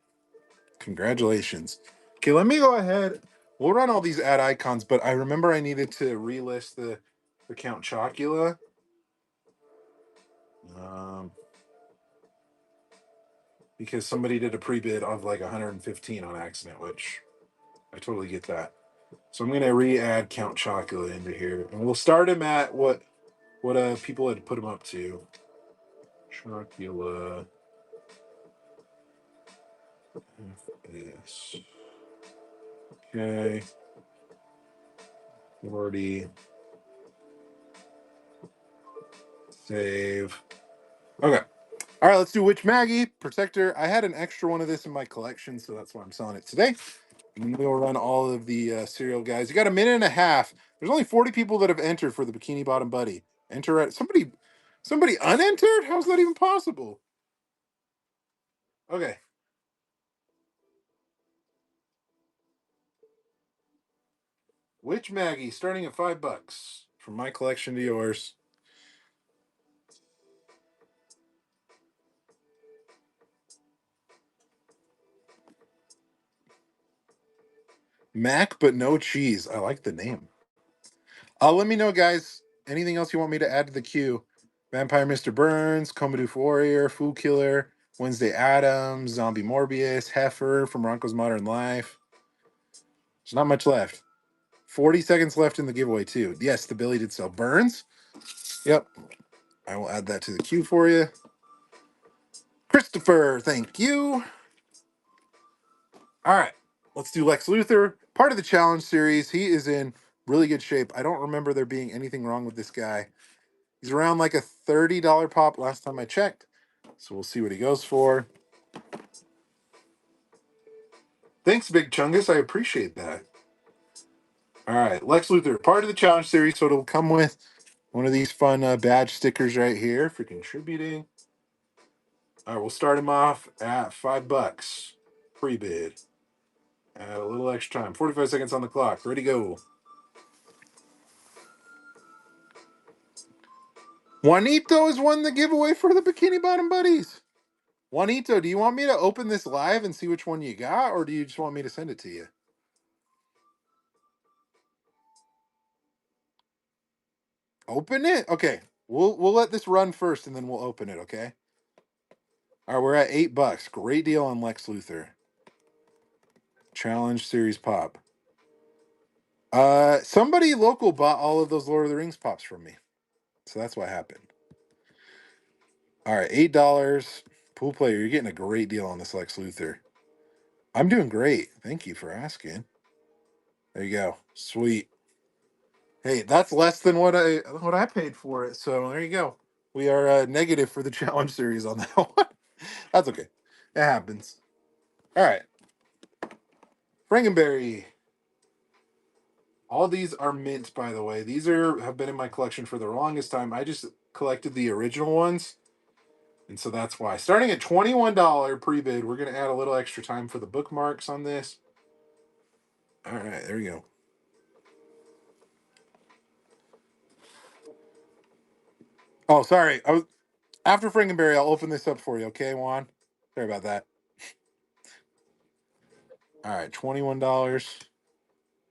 Congratulations. Okay, let me go ahead. We'll run all these ad icons, but I remember I needed to relist the Count Chocula. Because somebody did a pre-bid of like 115 on accident, which I totally get that. So I'm gonna re-add Count Chocula into here, and we'll start him at what people had put him up to. Chocula. Yes. Okay. 40. Save. Okay. All right, let's do Witch Maggie, Protector. I had an extra one of this in my collection, so that's why I'm selling it today. And we'll run all of the cereal guys. You got a minute and a half. There's only 40 people that have entered for the Bikini Bottom Buddy. Enter at somebody unentered? How's that even possible? Okay. Witch Maggie, starting at $5. From my collection to yours. Mac, but no cheese. I like the name. Let me know, guys. Anything else you want me to add to the queue? Vampire Mr. Burns, Comadoof Warrior, Food Killer, Wednesday Addams, Zombie Morbius, Heifer from Ronco's Modern Life. There's not much left. 40 seconds left in the giveaway, too. Yes, the Billy did sell. Burns? Yep. I will add that to the queue for you. Christopher, thank you. All right. Let's do Lex Luthor. Part of the challenge series. He is in really good shape. I don't remember there being anything wrong with this guy. He's around like a $30 pop last time I checked. So we'll see what he goes for. Thanks, Big Chungus. I appreciate that. All right, Lex Luthor, part of the challenge series, so it'll come with one of these fun badge stickers right here for contributing. All right, we'll start him off at $5 pre-bid. Add a little extra time. 45 seconds on the clock. Ready, go. Juanito is won the giveaway for the Bikini Bottom Buddies. Juanito, do you want me to open this live and see which one you got, or do you just want me to send it to you? Open it? Okay. We'll let this run first and then we'll open it, okay? All right, we're at $8. Great deal on Lex Luthor. Challenge Series Pop. Somebody local bought all of those Lord of the Rings pops from me. So that's what happened. All right, $8. Pool player, you're getting a great deal on this Lex Luthor. I'm doing great. Thank you for asking. There you go. Sweet. Hey, that's less than what I paid for it. So there you go. We are negative for the challenge series on that one. That's okay. It happens. All right. Frankenberry. All these are mint, by the way. These have been in my collection for the longest time. I just collected the original ones, and so that's why. Starting at $21 pre-bid, we're going to add a little extra time for the bookmarks on this. All right, there we go. Oh, sorry. After Frankenberry, I'll open this up for you, okay, Juan? Sorry about that. All right, $21.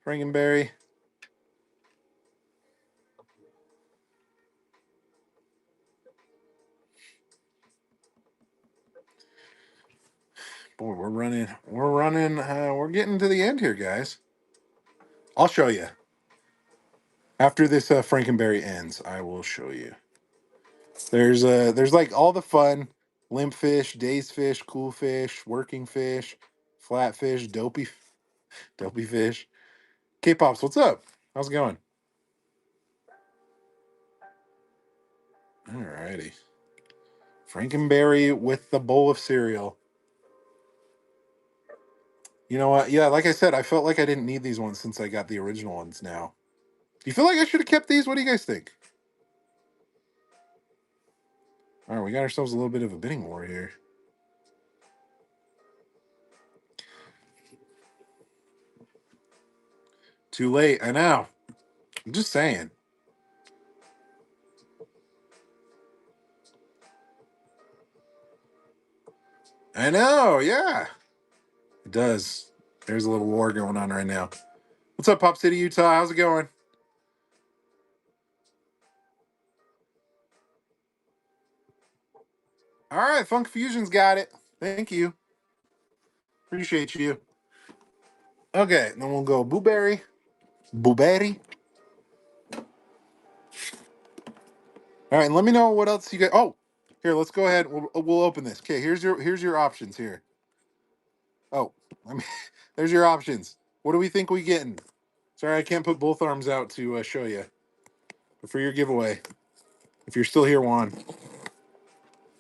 Frankenberry. Boy, we're getting to the end here, guys. I'll show you. After this Frankenberry ends, I will show you. There's like all the fun limp fish, days fish, cool fish, working fish, flat fish, dopey fish. K-Pops, what's up? How's it going? Alrighty. Frankenberry with the bowl of cereal. You know what? Yeah, like I said, I felt like I didn't need these ones since I got the original ones now. Do you feel like I should have kept these? What do you guys think? All right, we got ourselves a little bit of a bidding war here. Too late, I know. I'm just saying. I know, yeah. It does. There's a little war going on right now. What's up, Pop City, Utah? How's it going? All right, Funk Fusion's got it. Thank you. Appreciate you. Okay, then we'll go Booberry. Booberry. All right, and let me know what else you got. Oh, here, let's go ahead. We'll open this. Okay, here's your options here. Oh, I mean, there's your options. What do we think we getting? Sorry, I can't put both arms out to show you. But for your giveaway, if you're still here, Juan,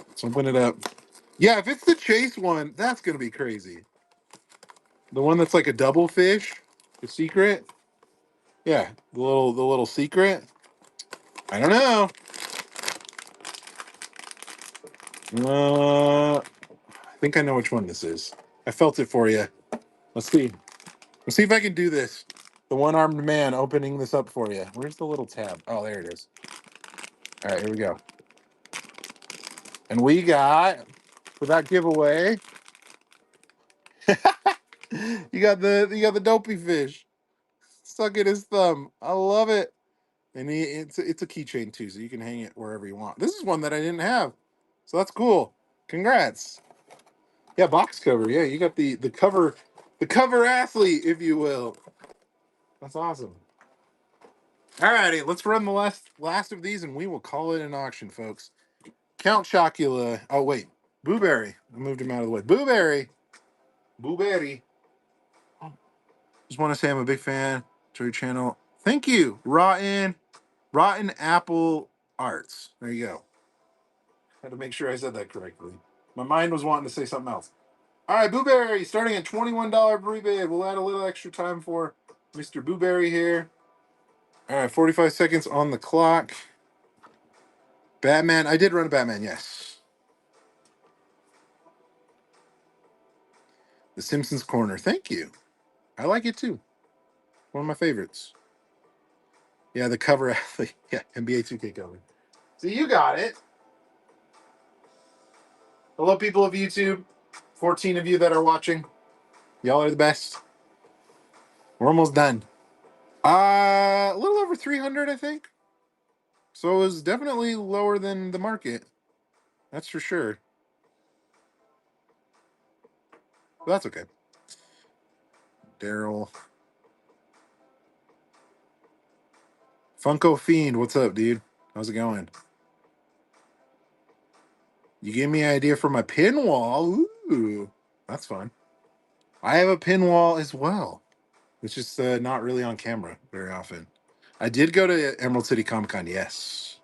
let's open it up. Yeah, if it's the chase one, that's gonna be crazy. The one that's like a double fish, the secret. Yeah, the little secret. I don't know. I think I know which one this is. I felt it for you. Let's see. Let's see if I can do this. The one-armed man opening this up for you. Where's the little tab? Oh, there it is. All right, here we go. And we got for that giveaway. you got the dopey fish stuck in his thumb. I love it. And it's a keychain too, so you can hang it wherever you want. This is one that I didn't have, so that's cool. Congrats. Yeah, box cover. Yeah, you got the cover athlete, if you will. That's awesome. All righty, let's run the last of these, and we will call it an auction, folks. Count Chocula. Oh wait, Booberry. I moved him out of the way. Booberry. Just want to say I'm a big fan to your channel. Thank you, Rotten Apple Arts. There you go. Had to make sure I said that correctly. My mind was wanting to say something else. All right, Booberry, starting at $21 rebate. We'll add a little extra time for Mr. Booberry here. All right, 45 seconds on the clock. Batman. I did run a Batman, yes. The Simpsons Corner. Thank you. I like it too. One of my favorites. Yeah, the cover athlete. Yeah, NBA 2K cover. So you got it. Hello, people of YouTube. 14 of you that are watching. Y'all are the best. We're almost done. A little over 300, I think. So it was definitely lower than the market. That's for sure. But that's okay. Daryl. Funko Fiend, what's up, dude? How's it going? You gave me an idea for my pin wall. Ooh, that's fun. I have a pin wall as well, which is not really on camera very often. I did go to Emerald City Comic Con, yes.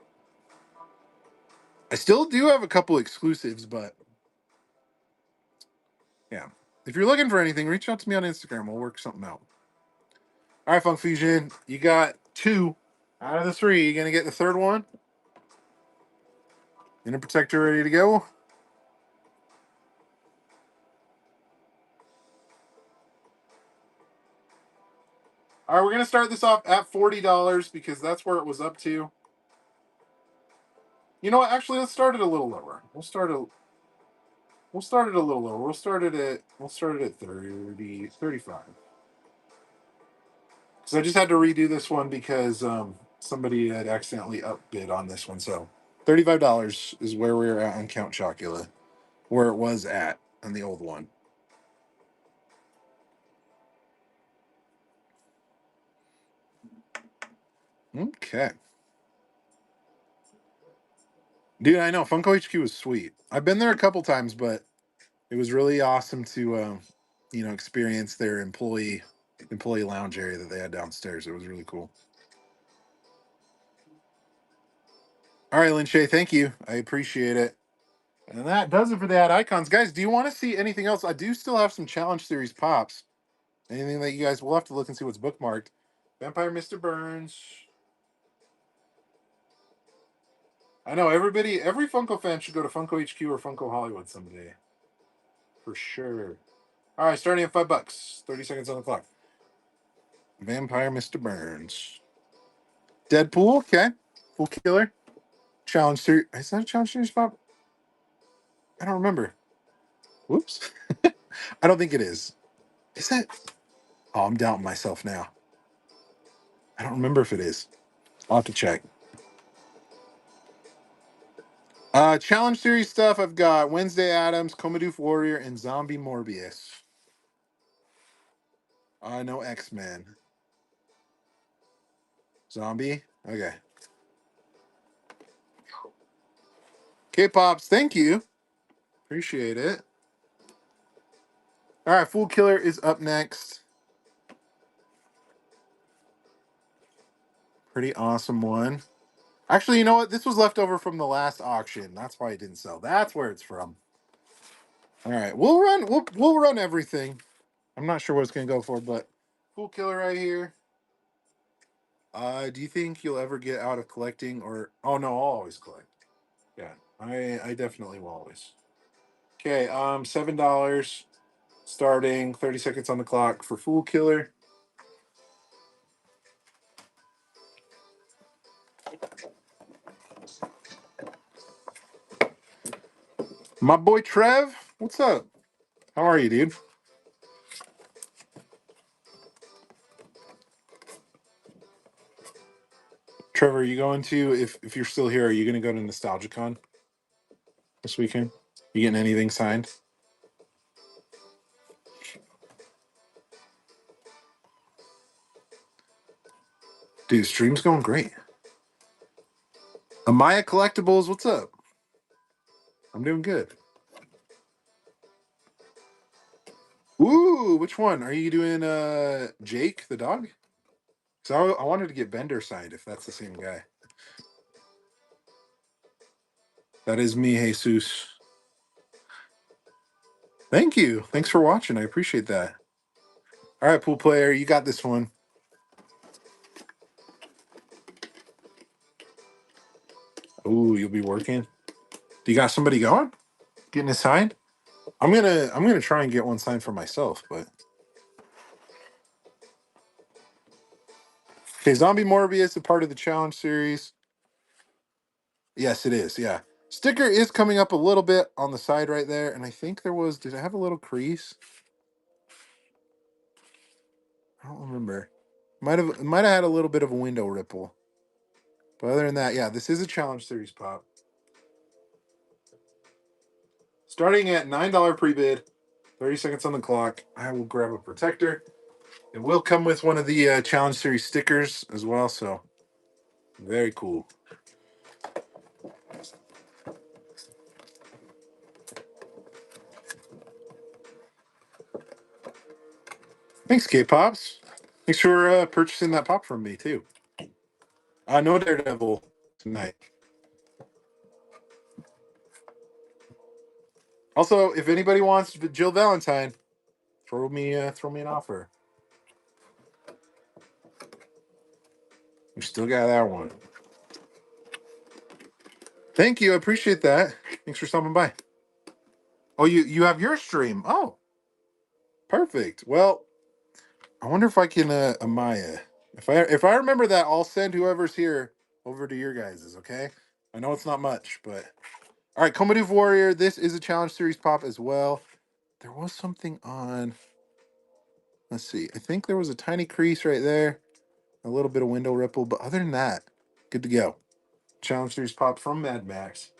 I still do have a couple exclusives, but yeah. If you're looking for anything, reach out to me on Instagram. We'll work something out. All right, Funk Fusion, you got 2 out of the 3. You gonna get the third one? Inner Protector ready to go? All right, we're gonna start this off at $40 because that's where it was up to. You know what? Actually, let's start it a little lower. We'll start it a little lower. We'll start it at 30, 35. Because I just had to redo this one because somebody had accidentally upbid on this one. So $35 is where we're at on Count Chocula, where it was at on the old one. Okay. Dude, I know Funko HQ was sweet. I've been there a couple times, but it was really awesome to experience their employee lounge area that they had downstairs. It was really cool. All right, Lynn Shay, thank you. I appreciate it. And that does it for the ad icons. Guys, do you want to see anything else? I do still have some challenge series pops. Anything that you guys will have to look and see what's bookmarked. Vampire Mr. Burns. I know every Funko fan should go to Funko HQ or Funko Hollywood someday. For sure. All right, starting at $5. 30 seconds on the clock. Vampire Mr. Burns. Deadpool, okay. Fool Killer. Challenge series. Is that a challenge series pop? I don't remember. Whoops. I don't think it is. Is that? Oh, I'm doubting myself now. I don't remember if it is. I'll have to check. Challenge series stuff. I've got Wednesday Addams, Comadoof Warrior, and Zombie Morbius. No X-Men. Zombie? Okay. K-Pops, thank you. Appreciate it. All right, Fool Killer is up next. Pretty awesome one. Actually, you know what? This was left over from the last auction. That's why it didn't sell. That's where it's from. All right, we'll run everything. I'm not sure what it's gonna go for, but Fool Killer right here. Do you think you'll ever get out of collecting or oh no, I'll always collect. Yeah, I definitely will always. Okay, $7 starting, 30 seconds on the clock for Fool Killer. My boy Trev, what's up? How are you, dude? Trevor, are you going to if you're still here, are you gonna go to NostalgiaCon this weekend? You getting anything signed? Dude, stream's going great. Amaya Collectibles, what's up? I'm doing good. Ooh, which one? Are you doing Jake the dog? So I wanted to get Bender signed if that's the same guy. That is me, Jesus. Thank you. Thanks for watching. I appreciate that. All right, pool player, you got this one. Ooh, you'll be working. Do you got somebody going? Getting a sign? I'm gonna try and get one signed for myself, but okay, Zombie Morbius, a part of the challenge series. Yes, it is. Yeah. Sticker is coming up a little bit on the side right there, and I think there was. Did I have a little crease? I don't remember. Might have had a little bit of a window ripple. But other than that, yeah, this is a challenge series pop. Starting at $9 pre-bid, 30 seconds on the clock. I will grab a protector. It will come with one of the challenge series stickers as well, so very cool. Thanks, K-Pops. Thanks for purchasing that pop from me, too. No Daredevil tonight. Also, if anybody wants Jill Valentine, throw me an offer. We still got that one. Thank you. I appreciate that. Thanks for stopping by. Oh, you have your stream. Oh, perfect. Well, I wonder if I can Amaya. If I remember that, I'll send whoever's here over to your guys's, okay? I know it's not much, but all right, Comedy Warrior, this is a challenge series pop as well. There was something on. Let's see. I think there was a tiny crease right there, a little bit of window ripple, but other than that, good to go. Challenge series pop from Mad Max.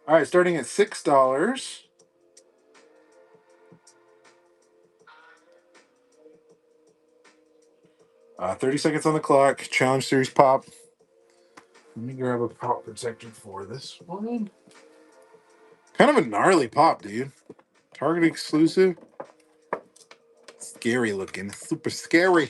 All right, starting at $6. 30 seconds on the clock. Challenge series pop. Let me grab a pop protector for this one. Kind of a gnarly pop, dude. Target exclusive. Scary looking. Super scary.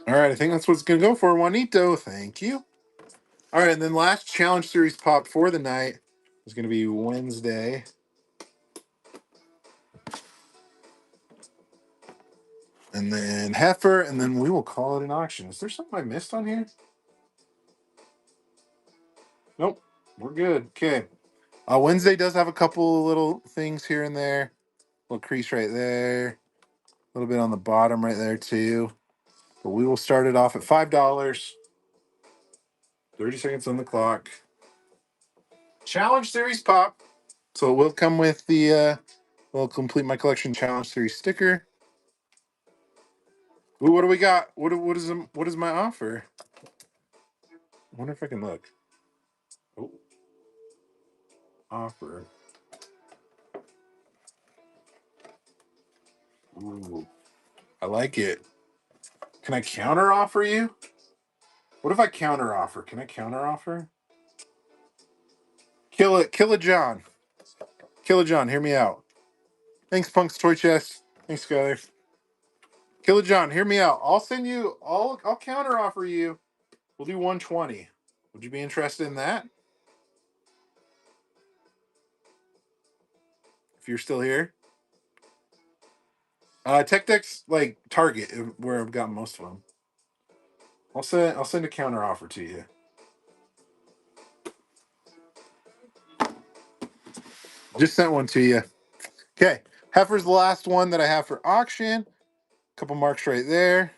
All right, I think that's what's going to go for Juanito. Thank you. All right, and then last challenge series pop for the night is going to be Wednesday. And then Heifer, and then we will call it an auction. Is there something I missed on here? Nope, we're good. Okay. Wednesday does have a couple little things here and there. Little crease right there. A little bit on the bottom right there too. But we will start it off at $5. 30 seconds on the clock. Challenge series pop. So it will come with the will complete my collection challenge series sticker. Ooh, what do we got? What is my offer? I wonder if I can look. Oh, offer. Ooh, I like it. Can I counter offer you? What if I counter offer? Can I counter offer? Kill it, John. Kill it, John. Hear me out. Thanks, Punk's Toy Chest. Thanks, Skyler. Kill it, John. Hear me out. I'll send you. I'll counter offer you. We'll do 120. Would you be interested in that? If you're still here. Tech Deck's like Target, where I've gotten most of them. I'll send a counter offer to you. Just sent one to you. Okay. Heifer's the last one that I have for auction. Couple marks right there.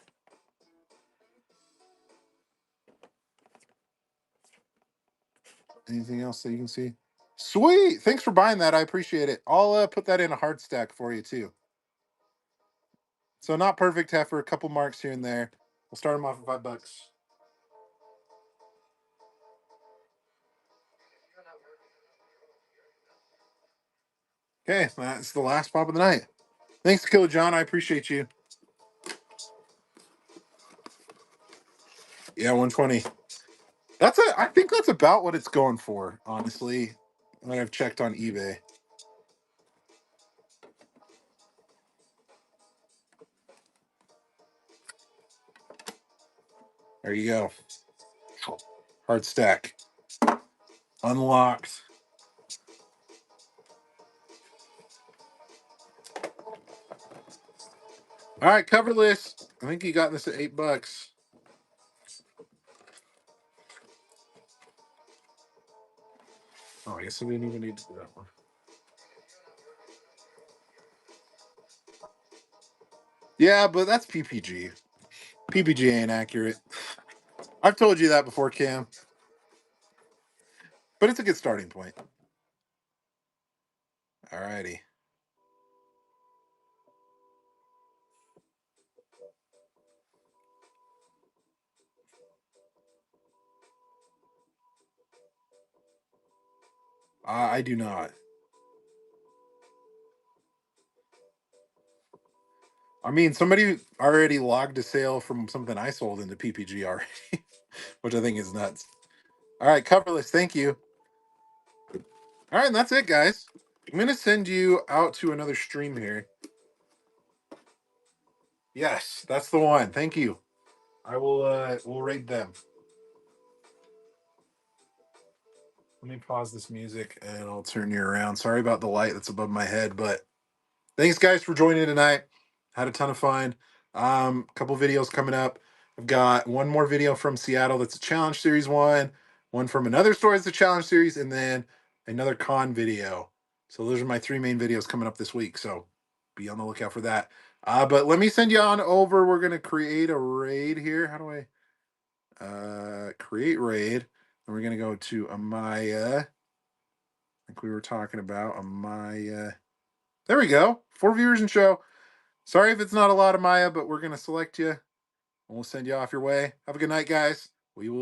Anything else that you can see? Sweet. Thanks for buying that. I appreciate it. I'll put that in a hard stack for you too. So not perfect Heifer. A couple marks here and there. We'll start them off at $5. Okay, that's the last pop of the night. Thanks, Killer John. I appreciate you. Yeah, 120. I think that's about what it's going for, honestly, when I've checked on eBay. There you go. Hard stack. Unlocked. All right, coverless. I think you got this at $8. Oh, I guess I didn't even need to do that one. Yeah, but that's PPG. PPG ain't accurate. I've told you that before, Cam. But it's a good starting point. All righty. I do not. I mean, somebody already logged a sale from something I sold into PPG already, which I think is nuts. All right, coverless. Thank you. All right, and that's it, guys. I'm gonna send you out to another stream here. Yes, that's the one. Thank you. I will. We'll raid them. Let me pause this music and I'll turn you around. Sorry about the light that's above my head, but thanks guys for joining tonight. Had a ton of fun. Couple videos coming up. I've got one more video from Seattle that's a challenge series one from another store that's a challenge series, and then another con video. So those are my three main videos coming up this week. So be on the lookout for that. But let me send you on over. We're gonna create a raid here. How do I create raid? And we're gonna go to Amaya. Like we were talking about Amaya. There we go. 4 viewers in show. Sorry if it's not a lot of Maya, but we're going to select you and we'll send you off your way. Have a good night, guys. We will.